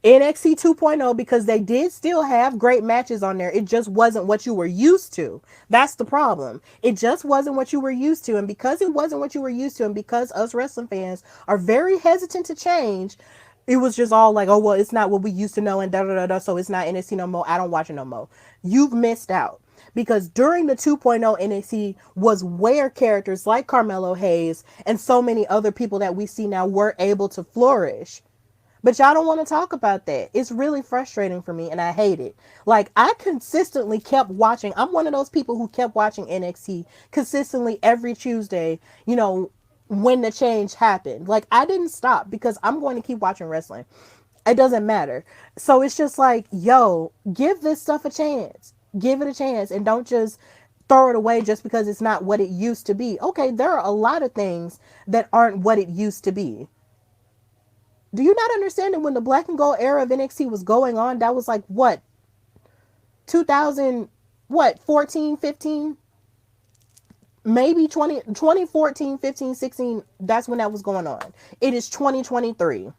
NXT 2.0 because they did still have great matches on there. It just wasn't what you were used to. That's the problem. It just wasn't what you were used to. And because it wasn't what you were used to, and because us wrestling fans are very hesitant to change, it was just all like, oh, well, it's not what we used to know and da-da-da-da, so it's not NXT no more. I don't watch it no more. You've missed out. Because during the 2.0 NXT was where characters like Carmelo Hayes and so many other people that we see now were able to flourish. But y'all don't want to talk about that. It's really frustrating for me and I hate it. Like I consistently kept watching. I'm one of those people who kept watching NXT consistently every Tuesday, when the change happened. Like I didn't stop because I'm going to keep watching wrestling. It doesn't matter. So it's just like, yo, give this stuff a chance. Give it a chance and don't just throw it away just because it's not what it used to be. Okay, there are a lot of things that aren't what it used to be. Do you not understand that when the black and gold era of NXT was going on, that was like what? 2000, 14, 15? Maybe 2014, 15, 16. That's when that was going on. It is 2023.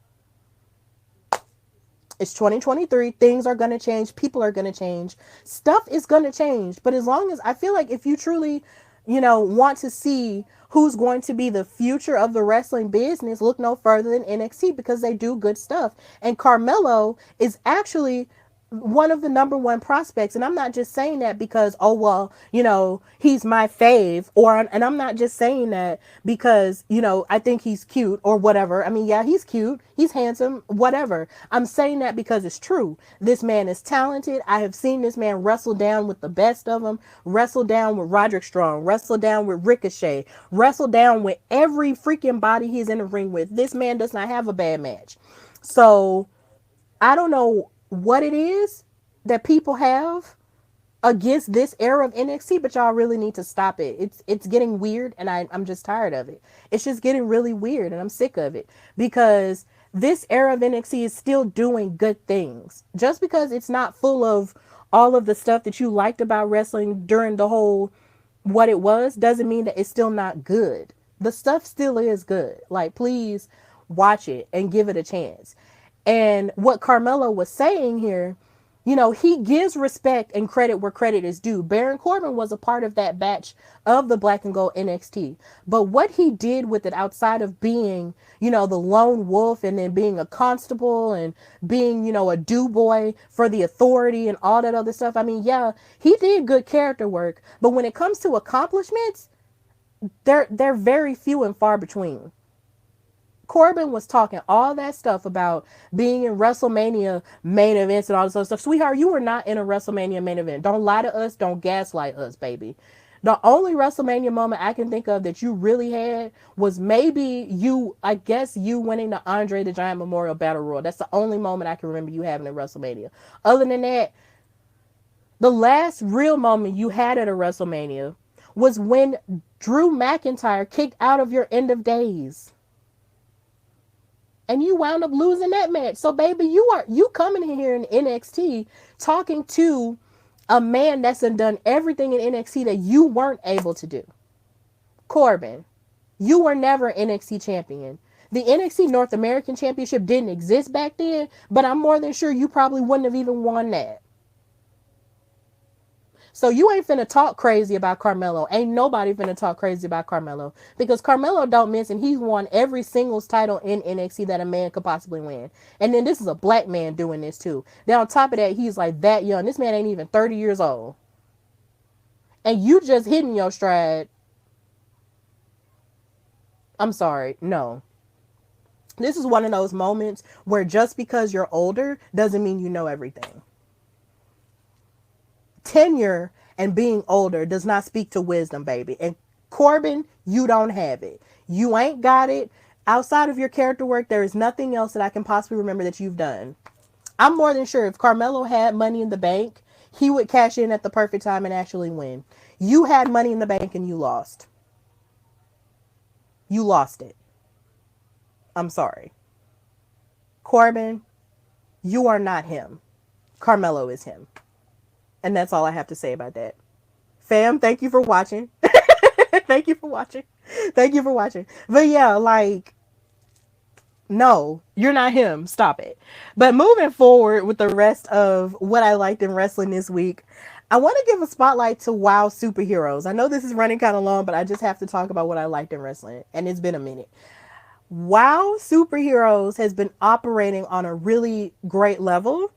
It's 2023. Things are going to change. People are going to change. Stuff is going to change. But as long as I feel like if you truly, want to see who's going to be the future of the wrestling business, look no further than NXT because they do good stuff. And Carmelo is actually one of the number one prospects. And I'm not just saying that because, oh, well, he's my fave and I'm not just saying that because, I think he's cute or whatever. I mean, yeah, he's cute. He's handsome, whatever. I'm saying that because it's true. This man is talented. I have seen this man wrestle down with the best of them, wrestle down with Roderick Strong, wrestle down with Ricochet, wrestle down with every freaking body he's in the ring with. This man does not have a bad match. So I don't know what it is that people have against this era of NXT, but y'all really need to stop it. It's getting weird and I'm just tired of it. It's just getting really weird and I'm sick of it because this era of NXT is still doing good things. Just because it's not full of all of the stuff that you liked about wrestling during the whole what it was doesn't mean that it's still not good. The stuff still is good. Like, please watch it and give it a chance. And what Carmelo was saying here, you know, he gives respect and credit where credit is due. Baron Corbin was a part of that batch of the Black and Gold NXT. But what he did with it outside of being, you know, the lone wolf and then being a constable and being, you know, a do boy for the authority and all that other stuff. I mean, yeah, he did good character work. But when it comes to accomplishments, they're very few and far between. Corbin was talking all that stuff about being in WrestleMania main events and all this other stuff. Sweetheart, you were not in a WrestleMania main event. Don't lie to us. Don't gaslight us, baby. The only WrestleMania moment I can think of that you really had was maybe you, I guess you winning the Andre the Giant Memorial Battle Royal. That's the only moment I can remember you having at WrestleMania. Other than that, the last real moment you had at a WrestleMania was when Drew McIntyre kicked out of your End of Days and you wound up losing that match. So baby, you coming in here in NXT talking to a man that's done everything in NXT that you weren't able to do. Corbin, you were never NXT champion. The NXT North American Championship didn't exist back then, but I'm more than sure you probably wouldn't have even won that. So you ain't finna talk crazy about Carmelo. Ain't nobody finna talk crazy about Carmelo. Because Carmelo don't miss, and he's won every singles title in NXT that a man could possibly win. And then this is a black man doing this too. Then on top of that, he's like that young. This man ain't even 30 years old. And you just hitting your stride. I'm sorry. No. This is one of those moments where just because you're older doesn't mean you know everything. Tenure and being older does not speak to wisdom, baby. And Corbin, you don't have it. You ain't got it. Outside of your character work, there is nothing else that I can possibly remember that you've done. I'm more than sure if Carmelo had money in the bank, he would cash in at the perfect time and actually win. You had money in the bank and you lost. You lost it. I'm sorry. Corbin, you are not him. Carmelo is him. And that's all I have to say about that. Fam, thank you for watching. Thank you for watching. Thank you for watching. But yeah, like, no, you're not him. Stop it. But moving forward with the rest of what I liked in wrestling this week, I want to give a spotlight to WoW Superheroes. I know this is running kind of long, but I just have to talk about what I liked in wrestling. And it's been a minute. WoW Superheroes has been operating on a really great level.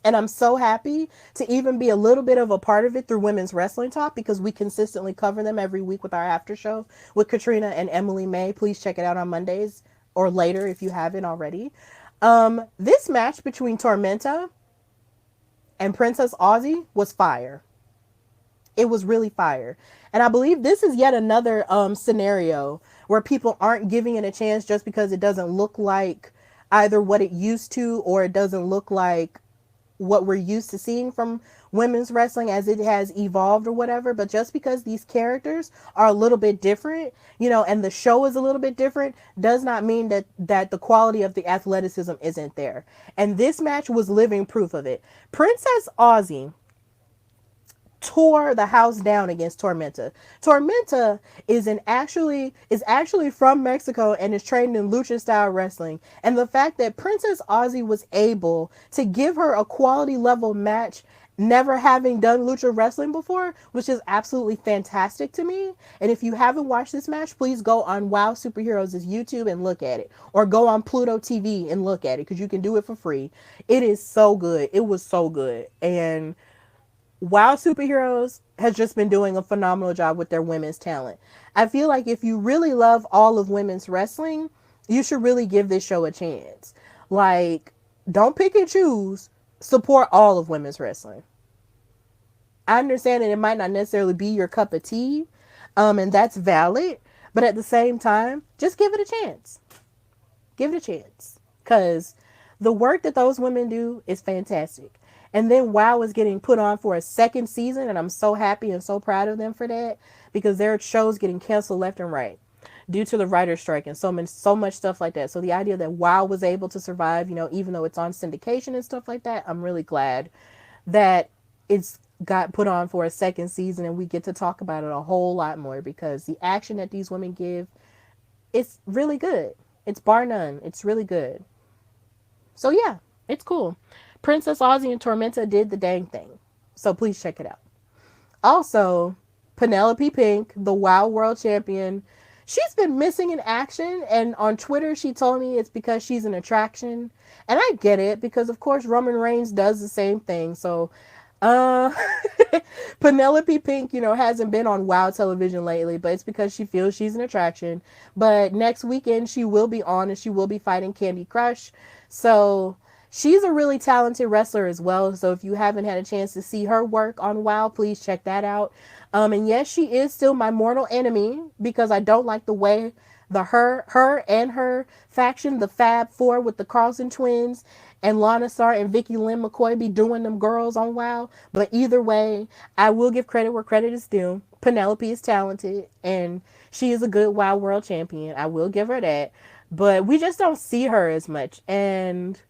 And I'm so happy to even be a little bit of a part of it through Women's Wrestling Talk because we consistently cover them every week with our after show with Katrina and Emily May. Please check it out on Mondays or later if you haven't already. This match between Tormenta and Princess Aussie was fire. It was really fire. And I believe this is yet another scenario where people aren't giving it a chance just because it doesn't look like either what it used to or it doesn't look like what we're used to seeing from women's wrestling as it has evolved or whatever. But just because these characters are a little bit different, you know, and the show is a little bit different, does not mean that the quality of the athleticism isn't there. And this match was living proof of it. Princess Aussie tore the house down against Tormenta. Tormenta is actually from Mexico and is trained in lucha style wrestling. And the fact that Princess Aussie was able to give her a quality level match, never having done lucha wrestling before, was just absolutely fantastic to me. And if you haven't watched this match, please go on WoW Superheroes' YouTube and look at it, or go on Pluto TV and look at it because you can do it for free. It is so good. It was so good. And WoW Superheroes has just been doing a phenomenal job with their women's talent. I feel like if you really love all of women's wrestling, you should really give this show a chance. Like, don't pick and choose. Support all of women's wrestling. I understand that it might not necessarily be your cup of tea, and that's valid. But at the same time, just give it a chance. Give it a chance. Because the work that those women do is fantastic. And then WoW is getting put on for a second season, and I'm so happy and so proud of them for that because their show's getting canceled left and right due to the writer's strike and so much stuff like that. So the idea that WoW was able to survive, you know, even though it's on syndication and stuff like that, I'm really glad that it's got put on for a second season and we get to talk about it a whole lot more because the action that these women give, it's really good. It's bar none. It's really good. So yeah, it's cool. Princess Aussie and Tormenta did the dang thing. So please check it out. Also, Penelope Pink, the WoW World Champion, she's been missing in action. And on Twitter, she told me it's because she's an attraction. And I get it because, of course, Roman Reigns does the same thing. So, uh, Penelope Pink, hasn't been on WoW television lately, but it's because she feels she's an attraction. But next weekend, she will be on and she will be fighting Candy Crush. So, she's a really talented wrestler as well. So if you haven't had a chance to see her work on WoW, please check that out. And yes, she is still my mortal enemy because I don't like the way her and her faction, the Fab Four with the Carlson twins and Lana Sarr and Vicky Lynn McCoy be doing them girls on WoW. But either way, I will give credit where credit is due. Penelope is talented and she is a good WoW world champion. I will give her that. But we just don't see her as much. And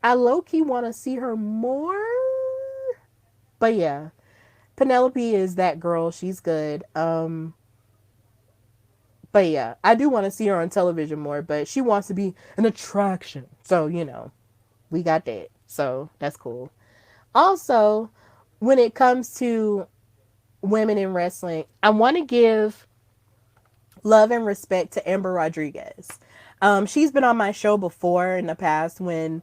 I low key want to see her more. But yeah, Penelope is that girl. She's good. But yeah, I do want to see her on television more, but she wants to be an attraction. So, we got that. So, that's cool. Also, when it comes to women in wrestling, I want to give love and respect to Amber Rodriguez. She's been on my show before in the past when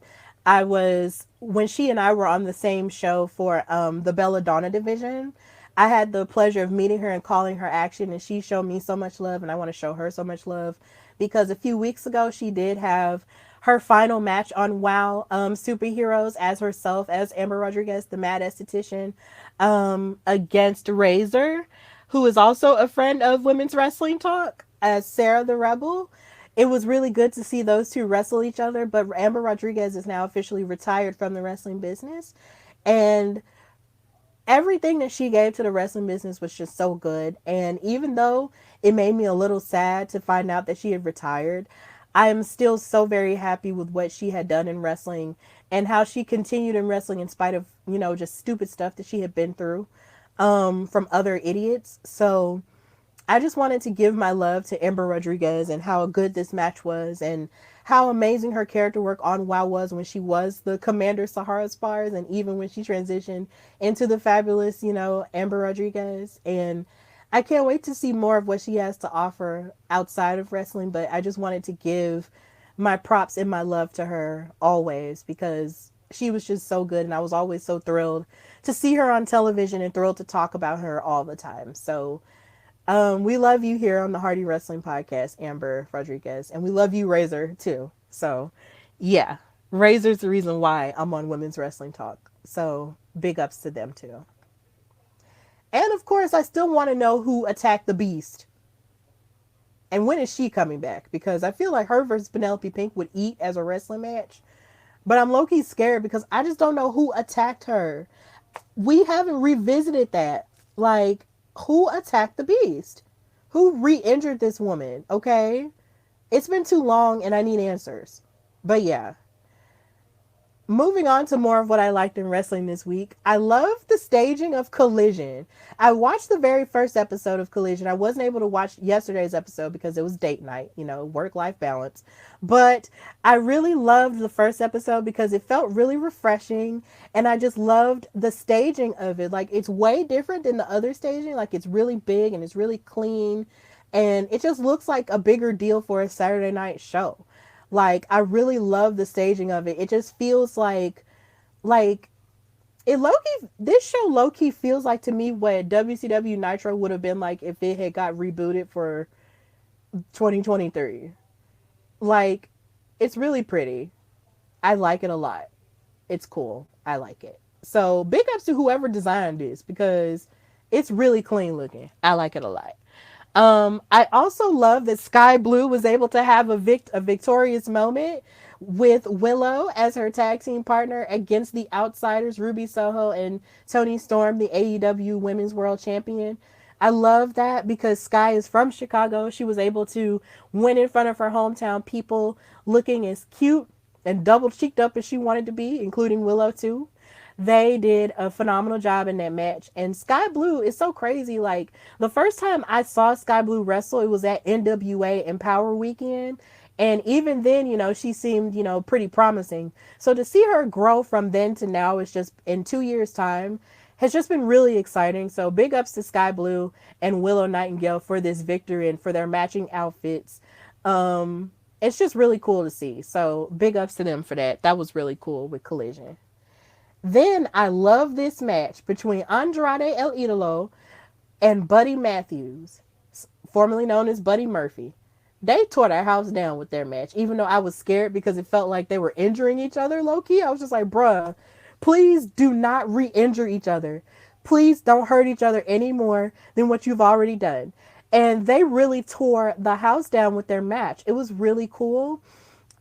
she and I were on the same show for the Belladonna division. I had the pleasure of meeting her and calling her action, and she showed me so much love, and I want to show her so much love because a few weeks ago she did have her final match on WoW Superheroes as herself, as Amber Rodriguez, the Mad Esthetician, against Razor, who is also a friend of Women's Wrestling Talk, as Sarah the Rebel. It was really good to see those two wrestle each other, but Amber Rodriguez is now officially retired from the wrestling business. And everything that she gave to the wrestling business was just so good. And even though it made me a little sad to find out that she had retired, I am still so very happy with what she had done in wrestling and how she continued in wrestling in spite of, just stupid stuff that she had been through from other idiots. So I just wanted to give my love to Ember Rodriguez and how good this match was and how amazing her character work on WoW was when she was the Commander Sahara Spars and even when she transitioned into the fabulous, Amber Rodriguez. And I can't wait to see more of what she has to offer outside of wrestling, but I just wanted to give my props and my love to her always because she was just so good and I was always so thrilled to see her on television and thrilled to talk about her all the time. So we love you here on the Hardy Wrestling Podcast, Amber Rodriguez, and we love you, Razor, too. So, yeah, Razor's the reason why I'm on Women's Wrestling Talk. So, big ups to them, too. And, of course, I still want to know who attacked the Beast. And when is she coming back? Because I feel like her versus Penelope Pink would eat as a wrestling match. But I'm low-key scared because I just don't know who attacked her. We haven't revisited that. Like, who attacked the Beast? Who re-injured this woman? Okay? It's been too long and I need answers. But yeah. Moving on to more of what I liked in wrestling this week. I love the staging of Collision. I watched the very first episode of Collision. I wasn't able to watch yesterday's episode because it was date night, work-life balance. But I really loved the first episode because it felt really refreshing and I just loved the staging of it. Like, it's way different than the other staging. Like, it's really big and it's really clean and it just looks like a bigger deal for a Saturday night show. Like, I really love the staging of it. It just feels like it low-key, this show low-key feels like to me what WCW Nitro would have been like if it had got rebooted for 2023. Like, it's really pretty. I like it a lot. It's cool. I like it. So, big ups to whoever designed this because it's really clean looking. I like it a lot. I also love that Sky Blue was able to have a victorious moment with Willow as her tag team partner against the Outsiders, Ruby Soho and Toni Storm, the AEW Women's World Champion. I love that because Sky is from Chicago. She was able to win in front of her hometown people looking as cute and double cheeked up as she wanted to be, including Willow too. They did a phenomenal job in that match. And Sky Blue is so crazy. Like, the first time I saw Sky Blue wrestle, it was at NWA Empower Weekend. And even then, she seemed, pretty promising. So to see her grow from then to now is just in 2 years' time has just been really exciting. So big ups to Sky Blue and Willow Nightingale for this victory and for their matching outfits. It's just really cool to see. So big ups to them for that. That was really cool with Collision. Then I love this match between Andrade El Idolo and Buddy Matthews, formerly known as Buddy Murphy. They tore their house down with their match, even though I was scared because it felt like they were injuring each other low key. I was just like, bruh, please do not re injure each other. Please don't hurt each other any more than what you've already done. And they really tore the house down with their match. It was really cool.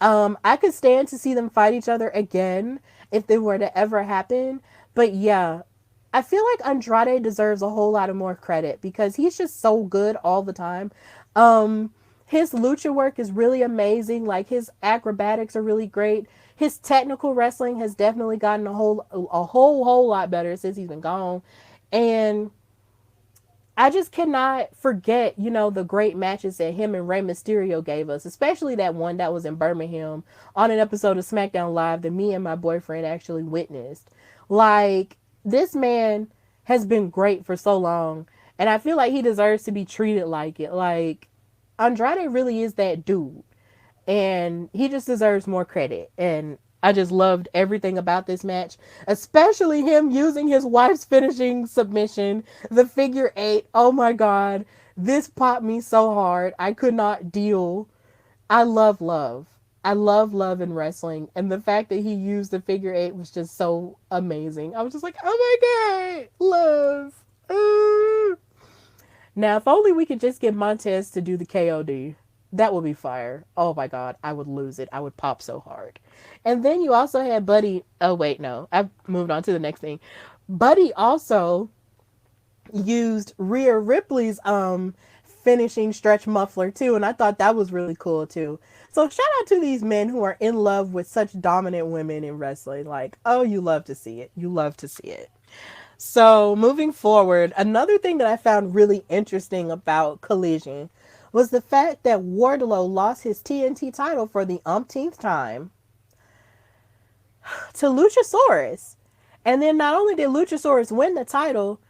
I could stand to see them fight each other again if they were to ever happen. But yeah, I feel like Andrade deserves a whole lot of more credit because he's just so good all the time. His lucha work is really amazing. Like his acrobatics are really great. His technical wrestling has definitely gotten a whole lot better since he's been gone. And I just cannot forget, the great matches that him and Rey Mysterio gave us, especially that one that was in Birmingham on an episode of SmackDown Live that me and my boyfriend actually witnessed. Like, this man has been great for so long, and I feel like he deserves to be treated like it. Like, Andrade really is that dude, and he just deserves more credit. And I just loved everything about this match, especially him using his wife's finishing submission, the figure eight. Oh my God, this popped me so hard. I could not deal. I love love. I love love in wrestling, and the fact that he used the figure eight was just so amazing. I was just like, oh my God, love. Now, if only we could just get Montez to do the KOD. That would be fire. Oh my God, I would lose it. I would pop so hard. And then you also had Buddy. Oh, wait, no. I've moved on to the next thing. Buddy also used Rhea Ripley's finishing stretch muffler too. And I thought that was really cool too. So shout out to these men who are in love with such dominant women in wrestling. Like, oh, you love to see it. You love to see it. So moving forward, another thing that I found really interesting about Collision was the fact that Wardlow lost his TNT title for the umpteenth time to Luchasaurus. And then not only did Luchasaurus win the title,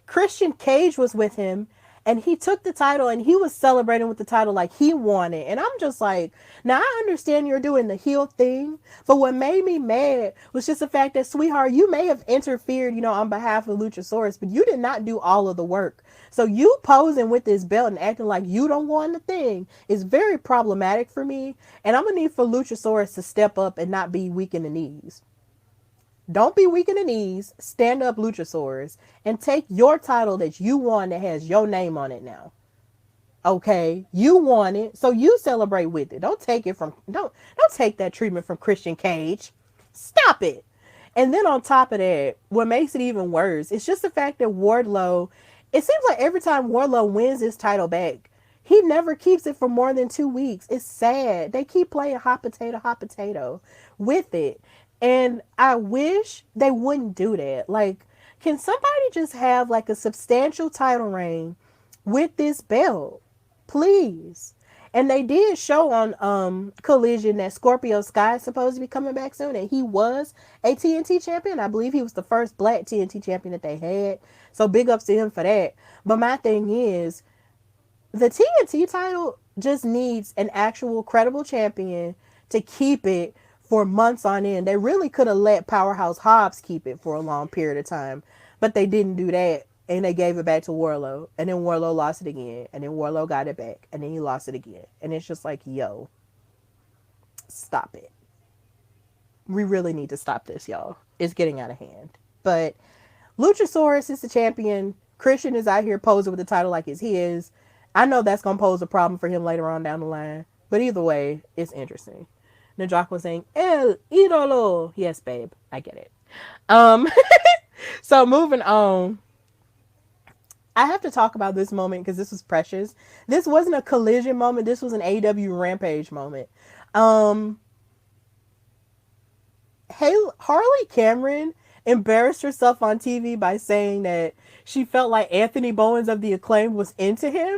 Christian Cage was with him, and he took the title and he was celebrating with the title like he won it. And I'm just like, now I understand you're doing the heel thing, but what made me mad was just the fact that, sweetheart, you may have interfered, on behalf of Luchasaurus, but you did not do all of the work. So you posing with this belt and acting like you don't want the thing is very problematic for me. And I'm going to need for Luchasaurus to step up and not be weak in the knees. Don't be weak in the knees. Stand up, Luchasaurus, and take your title that you won that has your name on it now. Okay, you won it, so you celebrate with it. Don't take that treatment from Christian Cage. Stop it. And then on top of that, what makes it even worse, it's just the fact that Wardlow, it seems like every time Wardlow wins his title back, he never keeps it for more than 2 weeks. It's sad. They keep playing hot potato with it. And I wish they wouldn't do that. Like, can somebody just have like a substantial title reign with this belt? Please. And they did show on Collision that Scorpio Sky is supposed to be coming back soon. And he was a TNT champion. I believe he was the first black TNT champion that they had. So big ups to him for that. But my thing is, the TNT title just needs an actual credible champion to keep it for months on end. They really could have let Powerhouse Hobbs keep it for a long period of time, but they didn't do that, and they gave it back to Wardlow, and then Wardlow lost it again, and then Wardlow got it back, and then he lost it again, and it's just like, yo, stop it. We really need to stop this, y'all. It's getting out of hand. But Luchasaurus is the champion. Christian is out here posing with the title like it's his. I know that's going to pose a problem for him later on down the line, but either way, it's interesting. Najak was saying, El Idolo. Yes, babe. I get it. So moving on. I have to talk about this moment because this was precious. This wasn't a Collision moment. This was an AEW Rampage moment. Harley Cameron embarrassed herself on TV by saying that she felt like Anthony Bowens of the Acclaim was into her.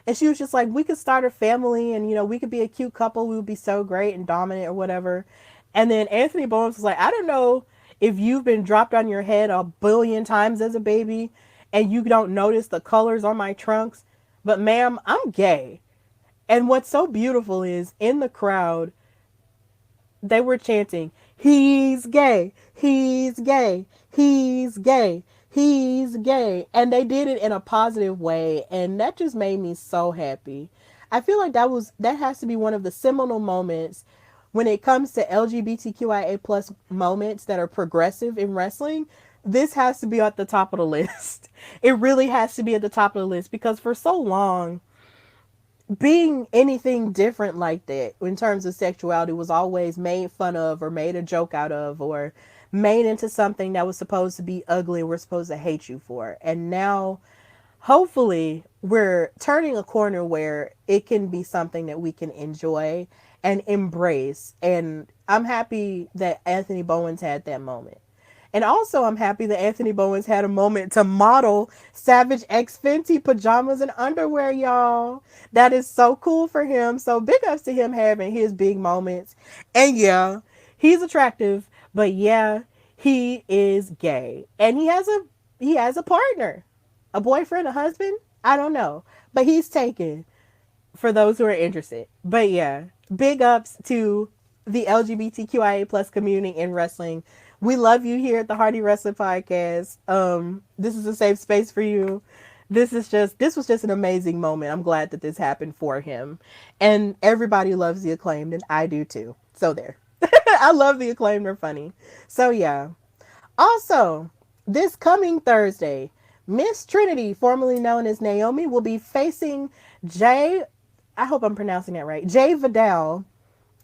And she was just like, we could start a family and, we could be a cute couple. We would be so great and dominant or whatever. And then Anthony Bowens was like, I don't know if you've been dropped on your head a billion times as a baby and you don't notice the colors on my trunks, but ma'am, I'm gay. And what's so beautiful is in the crowd, they were chanting, he's gay, he's gay, he's gay, he's gay. And they did it in a positive way. And that just made me so happy. I feel like that has to be one of the seminal moments when it comes to LGBTQIA plus moments that are progressive in wrestling. This has to be at the top of the list. It really has to be at the top of the list because for so long, being anything different like that in terms of sexuality was always made fun of or made a joke out of or made into something that was supposed to be ugly and we're supposed to hate you for. And now, hopefully, we're turning a corner where it can be something that we can enjoy and embrace. And I'm happy that Anthony Bowens had that moment. And also, I'm happy that Anthony Bowens had a moment to model Savage X Fenty pajamas and underwear, y'all. That is so cool for him. So big ups to him having his big moments. And yeah, he's attractive, but yeah, he is gay. And he has a partner, a boyfriend, a husband. I don't know, but he's taken for those who are interested. But yeah, big ups to the LGBTQIA plus community in wrestling. We love you here at the Hardy Wrestling Podcast. This is a safe space for you. This was just an amazing moment. I'm glad that this happened for him. And everybody loves the Acclaimed, and I do too. So there. I love the Acclaimed. They're funny. So yeah. Also, this coming Thursday, Miss Trinity, formerly known as Naomi, will be facing Jay, I hope I'm pronouncing that right, Jay Vidal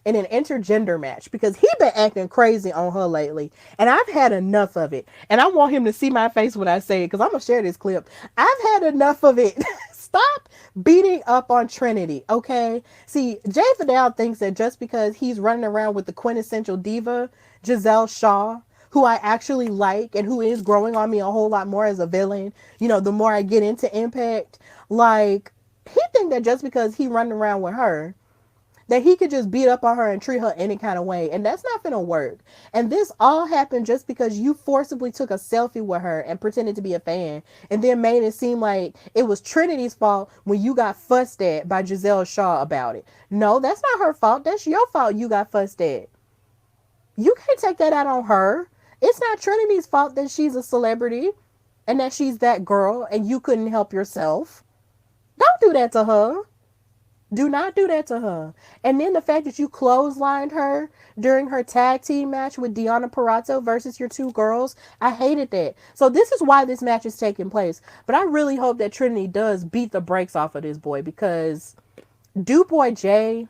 in an intergender match because he been acting crazy on her lately and I've had enough of it. And I want him to see my face when I say it because I'm going to share this clip. I've had enough of it. Stop beating up on Trinity, okay? See, Jay Vidal thinks that just because he's running around with the quintessential diva, Giselle Shaw, who I actually like and who is growing on me a whole lot more as a villain, the more I get into Impact, like, he think that just because he running around with her, that he could just beat up on her and treat her any kind of way. And that's not gonna work. And this all happened just because you forcibly took a selfie with her and pretended to be a fan and then made it seem like it was Trinity's fault when you got fussed at by Giselle Shaw about it. No, that's not her fault. That's your fault you got fussed at. You can't take that out on her. It's not Trinity's fault that she's a celebrity and that she's that girl and you couldn't help yourself. Don't do that to her. Do not do that to her. And then the fact that you clotheslined her during her tag team match with Deonna Purrazzo versus your two girls, I hated that. So this is why this match is taking place. But I really hope that Trinity does beat the brakes off of this boy because Boy Jay,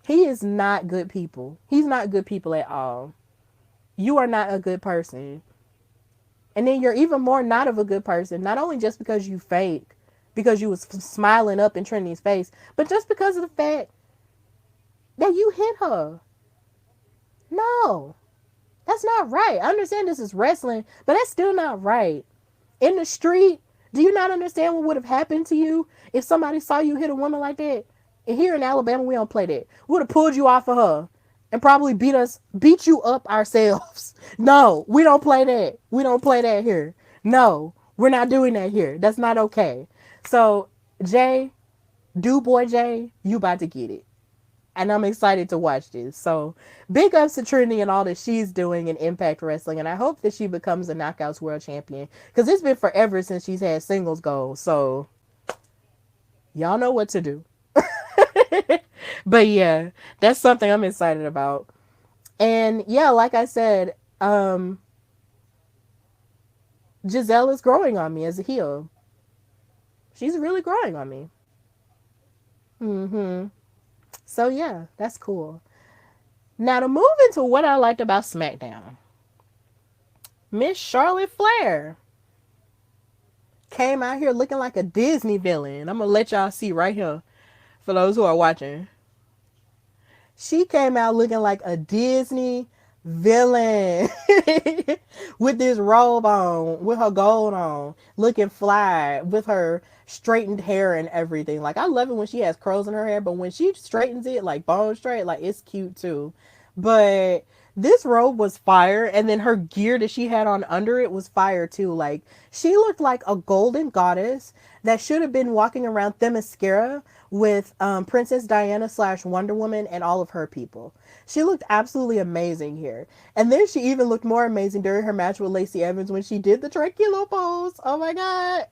he is not good people. He's not good people at all. You are not a good person. And then you're even more not of a good person, not only just because you fake, because you was smiling up in Trinity's face, but just because of the fact that you hit her. No, that's not right. I understand this is wrestling, but that's still not right. In the street, do you not understand what would have happened to you if somebody saw you hit a woman like that? And here in Alabama, we don't play that. We would have pulled you off of her and probably beat you up ourselves. No, we don't play that. We don't play that here. No, we're not doing that here. That's not okay. So, Jay, Boy Jay, you about to get it. And I'm excited to watch this. So, big ups to Trinity and all that she's doing in Impact Wrestling. And I hope that she becomes a Knockouts World Champion. Because it's been forever since she's had singles goals. So, y'all know what to do. But yeah, that's something I'm excited about. And yeah, like I said, Giselle is growing on me as a heel. She's really growing on me. So yeah, that's cool. Now to move into what I liked about SmackDown. Miss Charlotte Flair came out here looking like a Disney villain. I'm going to let y'all see right here for those who are watching. She came out looking like a Disney villain with this robe on, with her gold on, looking fly, with her straightened hair and everything. Like I love it when she has curls in her hair, but when she straightens it like bone straight, like it's cute too. But this robe was fire, and then her gear that she had on under it was fire too. Like she looked like a golden goddess that should have been walking around Themyscira with Princess Diana slash Wonder Woman and all of her people. She looked absolutely amazing here. And then she even looked more amazing during her match with Lacey Evans when she did the tranquilo pose. Oh my God.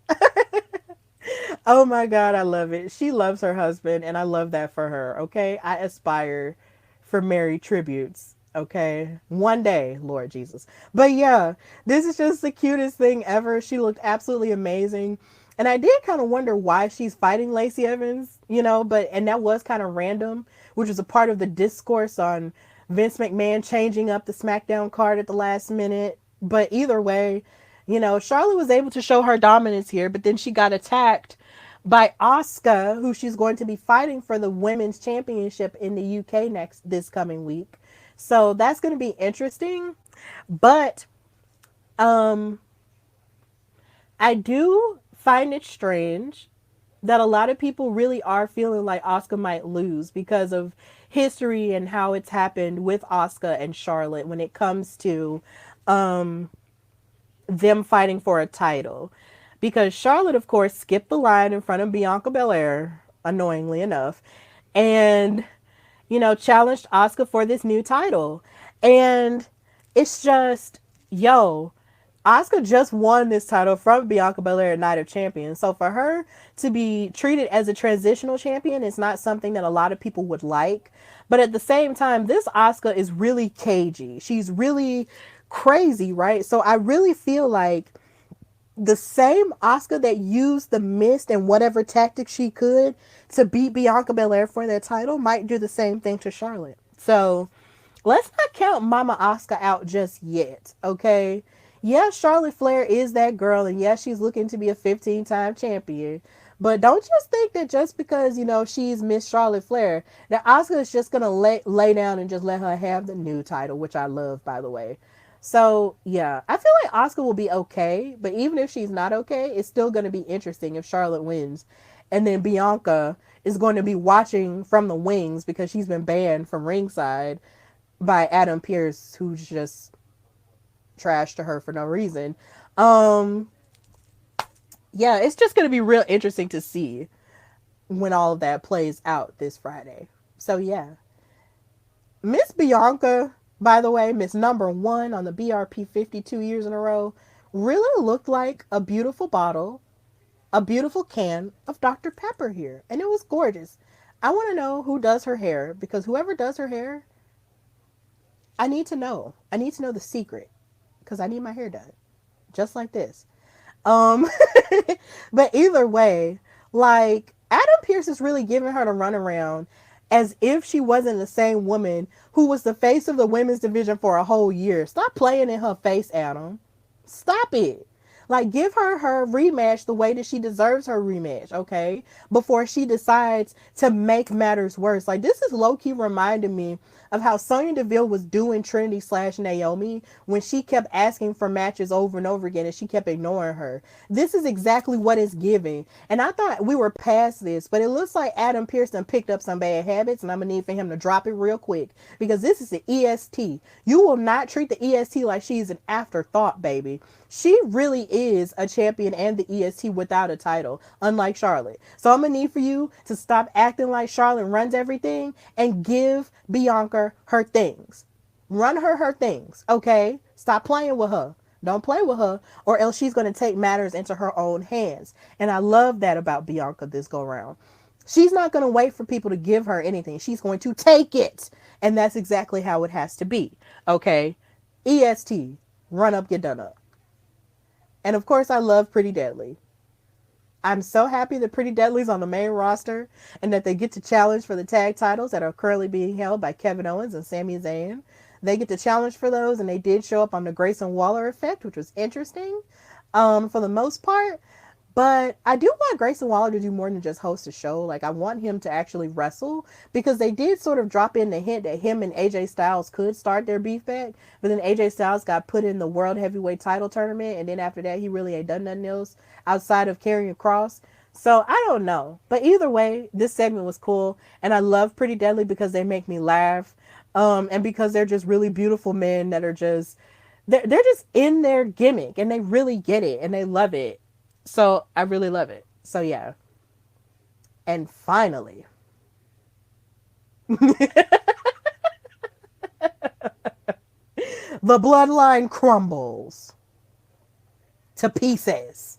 Oh my God, I love it. She loves her husband, and I love that for her. Okay. I aspire for married tributes. Okay. One day, Lord Jesus. But yeah, this is just the cutest thing ever. She looked absolutely amazing. And I did kind of wonder why she's fighting Lacey Evans, and that was kind of random, which was a part of the discourse on Vince McMahon changing up the SmackDown card at the last minute. But either way, Charlotte was able to show her dominance here, but then she got attacked by Asuka, who she's going to be fighting for the women's championship in the UK this coming week. So that's going to be interesting. But um I do find it strange that a lot of people really are feeling like Asuka might lose because of history and how it's happened with Asuka and Charlotte when it comes to um them fighting for a title. Because Charlotte, of course, skipped the line in front of Bianca Belair, annoyingly enough, and, challenged Asuka for this new title. And it's just, yo, Asuka just won this title from Bianca Belair at Night of Champions. So for her to be treated as a transitional champion is not something that a lot of people would like. But at the same time, this Asuka is really cagey. She's really crazy, right? So I really feel like the same Asuka that used the mist and whatever tactic she could to beat Bianca Belair for that title might do the same thing to Charlotte. So let's not count Mama Asuka out just yet, okay? Yeah, Charlotte Flair is that girl, and yes, she's looking to be a 15-time champion. But don't just think that just because, she's Miss Charlotte Flair, that Asuka is just going to lay down and just let her have the new title, which I love, by the way. So, yeah, I feel like Asuka will be okay, but even if she's not okay, it's still going to be interesting if Charlotte wins. And then Bianca is going to be watching from the wings because she's been banned from ringside by Adam Pearce, who's just trash to her for no reason. Um, yeah, it's just going to be real interesting to see when all of that plays out this Friday. So, yeah. Miss Bianca, by the way, Miss number one on the BRP 52 years in a row, really looked like a beautiful bottle, a beautiful can of Dr. Pepper here. And it was gorgeous. I want to know who does her hair, because whoever does her hair, I need to know. I need to know the secret, because I need my hair done. Just like this. Um, but either way, like, Adam Pearce is really giving her the runaround as if she wasn't the same woman who was the face of the women's division for a whole year. Stop playing in her face, Adam. Stop it. Like, give her rematch the way that she deserves her rematch, okay? Before she decides to make matters worse. Like, this is low-key reminding me of how Sonya Deville was doing Trinity slash Naomi when she kept asking for matches over and over again and she kept ignoring her. This is exactly what it's giving. And I thought we were past this, but it looks like Adam Pearson picked up some bad habits, and I'm going to need for him to drop it real quick, because this is the EST. You will not treat the EST like she's an afterthought, baby. She really is a champion and the EST without a title, unlike Charlotte. So I'm going to need for you to stop acting like Charlotte runs everything and give Bianca her things. Run her things, okay? Stop playing with her. Don't play with her, or else she's going to take matters into her own hands. And I love that about Bianca this go round. She's not going to wait for people to give her anything. She's going to take it. And that's exactly how it has to be, okay? EST, run up, get done up. And of course, I love Pretty Deadly. I'm so happy that Pretty Deadly's on the main roster and that they get to challenge for the tag titles that are currently being held by Kevin Owens and Sami Zayn. They get to challenge for those, and they did show up on the Grayson Waller effect, which was interesting for the most part. But I do want Grayson Waller to do more than just host a show. Like, I want him to actually wrestle because they did sort of drop in the hint that him and AJ Styles could start their beef back. But then AJ Styles got put in the World Heavyweight title tournament. And then after that, he really ain't done nothing else outside of carrying a cross. So I don't know. But either way, this segment was cool. And I love Pretty Deadly because they make me laugh. And because they're just really beautiful men that are just, they're just in their gimmick and they really get it and they love it. So I really love it. So yeah. And finally, the bloodline crumbles to pieces.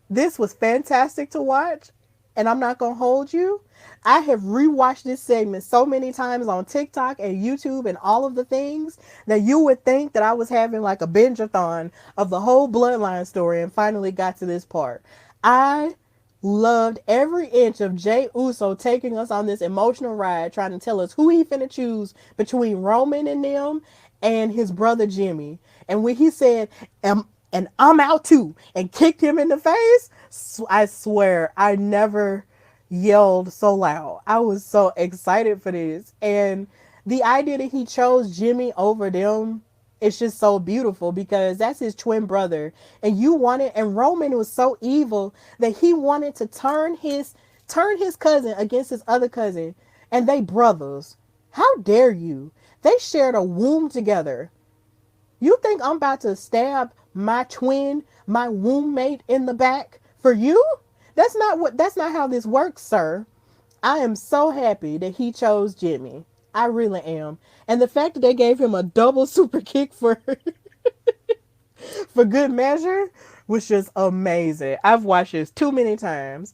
This was fantastic to watch, and I'm not gonna hold you. I have rewatched this segment so many times on TikTok and YouTube and all of the things that you would think that I was having like a binge-a-thon of the whole bloodline story and finally got to this part. I loved every inch of Jey Uso taking us on this emotional ride, trying to tell us who he finna choose between Roman and them and his brother Jimmy. And when he said, and I'm out too, and kicked him in the face, I swear I never yelled so loud. I was so excited for this. And the idea that he chose Jimmy over them, it's just so beautiful because that's his twin brother. And and Roman was so evil that he wanted to turn his cousin against his other cousin, and they brothers. How dare you? They shared a womb together. You think I'm about to stab my twin, my womb mate in the back for you? That's not how this works, sir. I am so happy that he chose Jimmy. I really am. And the fact that they gave him a double super kick for for good measure was just amazing. I've watched this too many times.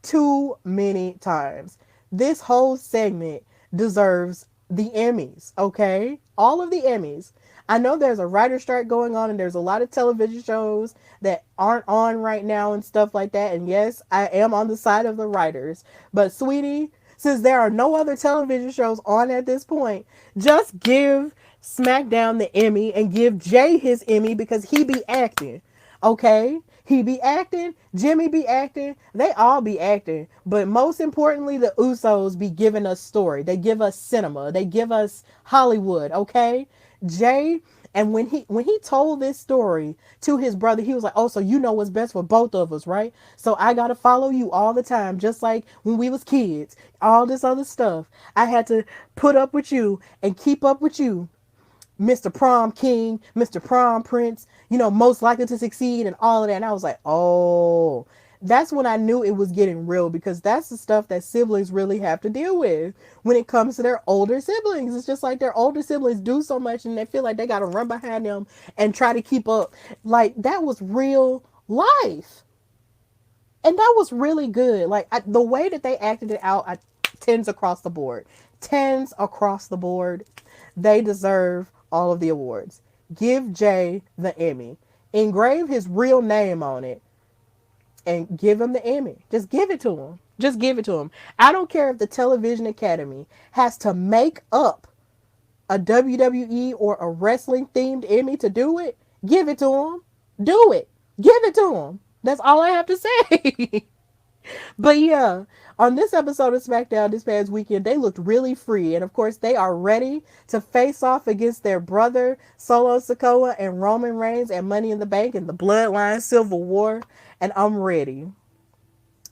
Too many times. This whole segment deserves the Emmys, okay? All of the Emmys. I know there's a writer strike going on and there's a lot of television shows that aren't on right now and stuff like that. And yes, I am on the side of the writers. But sweetie, since there are no other television shows on at this point, just give SmackDown the Emmy and give Jay his Emmy because he be acting. Okay? He be acting, Jimmy be acting, they all be acting. But most importantly, the Usos be giving us story. They give us cinema. They give us Hollywood, okay? Jay, and when he told this story to his brother, he was like, oh, so you know what's best for both of us, right? So I gotta follow you all the time, just like when we was kids. All this other stuff. I had to put up with you and keep up with you. Mr. Prom King, Mr. Prom Prince, most likely to succeed and all of that. And I was like, oh, that's when I knew it was getting real because that's the stuff that siblings really have to deal with when it comes to their older siblings. It's just like their older siblings do so much and they feel like they got to run behind them and try to keep up. Like that was real life. And that was really good. Like the way that they acted it out, tens across the board. Tens across the board. They deserve all of the awards. Give Jay the Emmy. Engrave his real name on it and give him the Emmy. Just give it to him. Just give it to him. I don't care if the Television Academy has to make up a WWE or a wrestling themed Emmy to do it. Give it to him. Do it. Give it to him. That's all I have to say. But yeah, on this episode of SmackDown this past weekend, they looked really free. And of course, they are ready to face off against their brother, Solo Sikoa and Roman Reigns and Money in the Bank and the Bloodline Civil War. And I'm ready.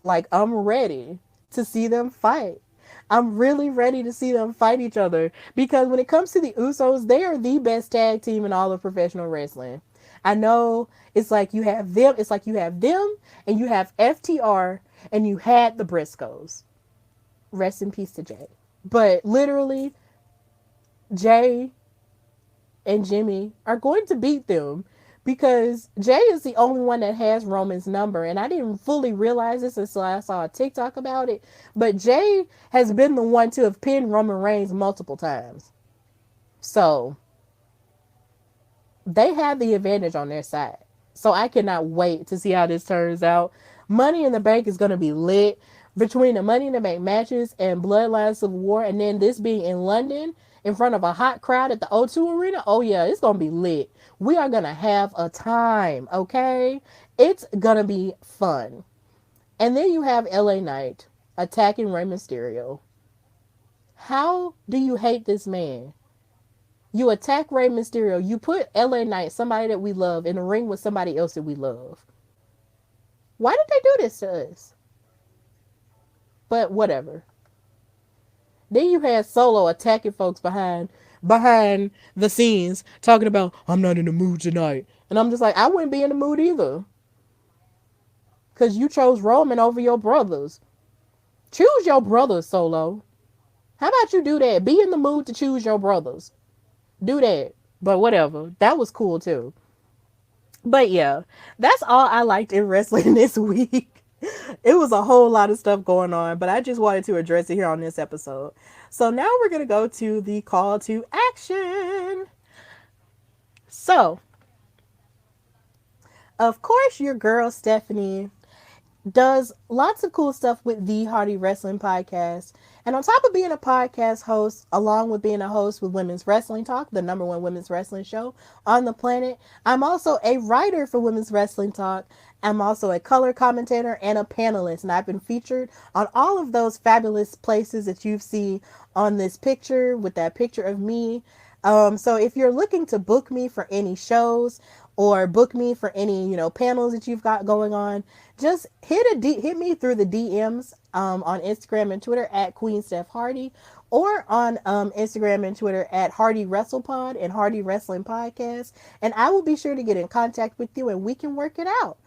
Like, I'm ready to see them fight. I'm really ready to see them fight each other. Because when it comes to the Usos, they are the best tag team in all of professional wrestling. I know it's like you have them and you have FTR and you had the Briscoes. Rest in peace to Jay. But literally, Jay and Jimmy are going to beat them because Jay is the only one that has Roman's number. And I didn't fully realize this until I saw a TikTok about it. But Jay has been the one to have pinned Roman Reigns multiple times. So they have the advantage on their side. So I cannot wait to see how this turns out. Money in the Bank is going to be lit between the Money in the Bank matches and Bloodline Civil War. And then this being in London in front of a hot crowd at the O2 Arena, oh yeah, it's going to be lit. We are going to have a time, okay? It's going to be fun. And then you have LA Knight attacking Rey Mysterio. How do you hate this man? You attack Rey Mysterio. You put LA Knight, somebody that we love, in a ring with somebody else that we love. Why did they do this to us? But whatever. Then you had Solo attacking folks behind the scenes, talking about, I'm not in the mood tonight. And I'm just like, I wouldn't be in the mood either. Because you chose Roman over your brothers. Choose your brothers, Solo. How about you do that? Be in the mood to choose your brothers. Do that. But whatever. That was cool too. But yeah, that's all I liked in wrestling this week. It was a whole lot of stuff going on, but I just wanted to address it here on this episode. So now we're going to go to the call to action. So, of course, your girl Stephanie does lots of cool stuff with the Hardy Wrestling Podcast. And on top of being a podcast host, along with being a host with Women's Wrestling Talk, the number one women's wrestling show on the planet, I'm also a writer for Women's Wrestling Talk. I'm also a color commentator and a panelist. And I've been featured on all of those fabulous places that you've seen on this picture with that picture of me. So if you're looking to book me for any shows or book me for any, panels that you've got going on, just hit me through the DMs on Instagram and Twitter at Queen Steph Hardy, or on Instagram and Twitter at Hardy WrestlePod and Hardy Wrestling Podcast, and I will be sure to get in contact with you and we can work it out.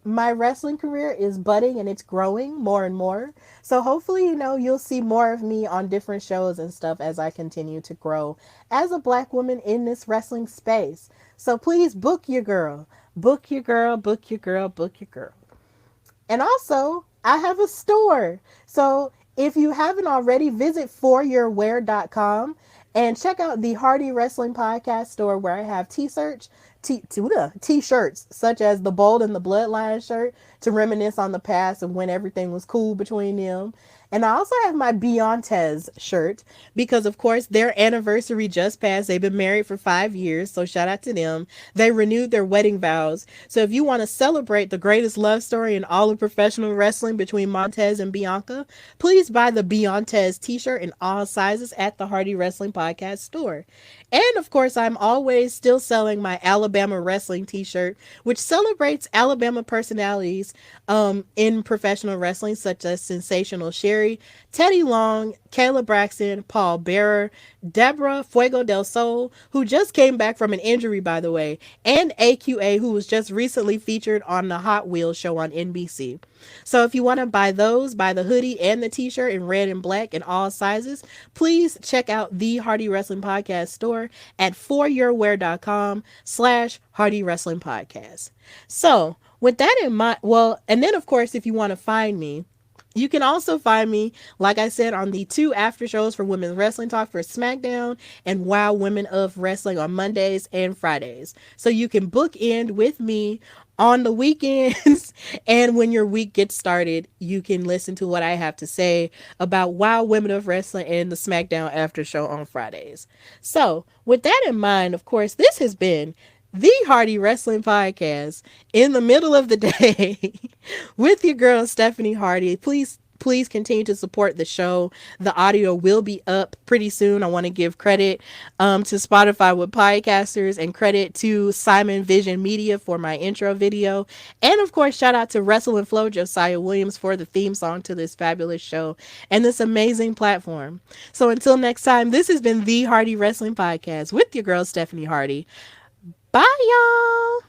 My wrestling career is budding and it's growing more and more. So hopefully, you'll see more of me on different shows and stuff as I continue to grow as a Black woman in this wrestling space. So please book your girl. Book your girl, book your girl, book your girl. And also, I have a store. So if you haven't already, visit foryourwear.com and check out the Hardy Wrestling Podcast store, where I have t-shirts such as the Bold and the Bloodline shirt to reminisce on the past of when everything was cool between them. And I also have my Beyonces shirt because, of course, their anniversary just passed. They've been married for 5 years, so shout out to them. They renewed their wedding vows. So if you want to celebrate the greatest love story in all of professional wrestling between Montez and Bianca, please buy the Beyonces t-shirt in all sizes at the Hardy Wrestling Podcast store. And, of course, I'm always still selling my Alabama wrestling t-shirt, which celebrates Alabama personalities in professional wrestling, such as Sensational Sherry, Teddy Long, Kayla Braxton, Paul Bearer, Deborah Fuego del Sol, who just came back from an injury, by the way, and AQA, who was just recently featured on the Hot Wheels show on NBC. So if you want to buy those, buy the hoodie and the t-shirt in red and black in all sizes, please check out the Hardy Wrestling Podcast store at foryourwear.com/Hardy Wrestling Podcast. So with that in mind, and then of course, if you want to find me, you can also find me, like I said, on the 2 after shows for Women's Wrestling Talk for SmackDown and Wow Women of Wrestling on Mondays and Fridays. So you can bookend with me on the weekends, and when your week gets started, you can listen to what I have to say about Wow Women of Wrestling and the SmackDown after show on Fridays. So with that in mind, of course, this has been the Hardy Wrestling Podcast in the middle of the day with your girl Stephanie Hardy. Please continue to support the show. The audio will be up pretty soon. I want to give credit to Spotify with Podcasters and credit to Simon Vision Media for my intro video. And of course, shout out to Wrestle and Flow Josiah Williams for the theme song to this fabulous show and this amazing platform. So until next time, this has been the Hardy Wrestling Podcast with your girl Stephanie Hardy. Bye, y'all.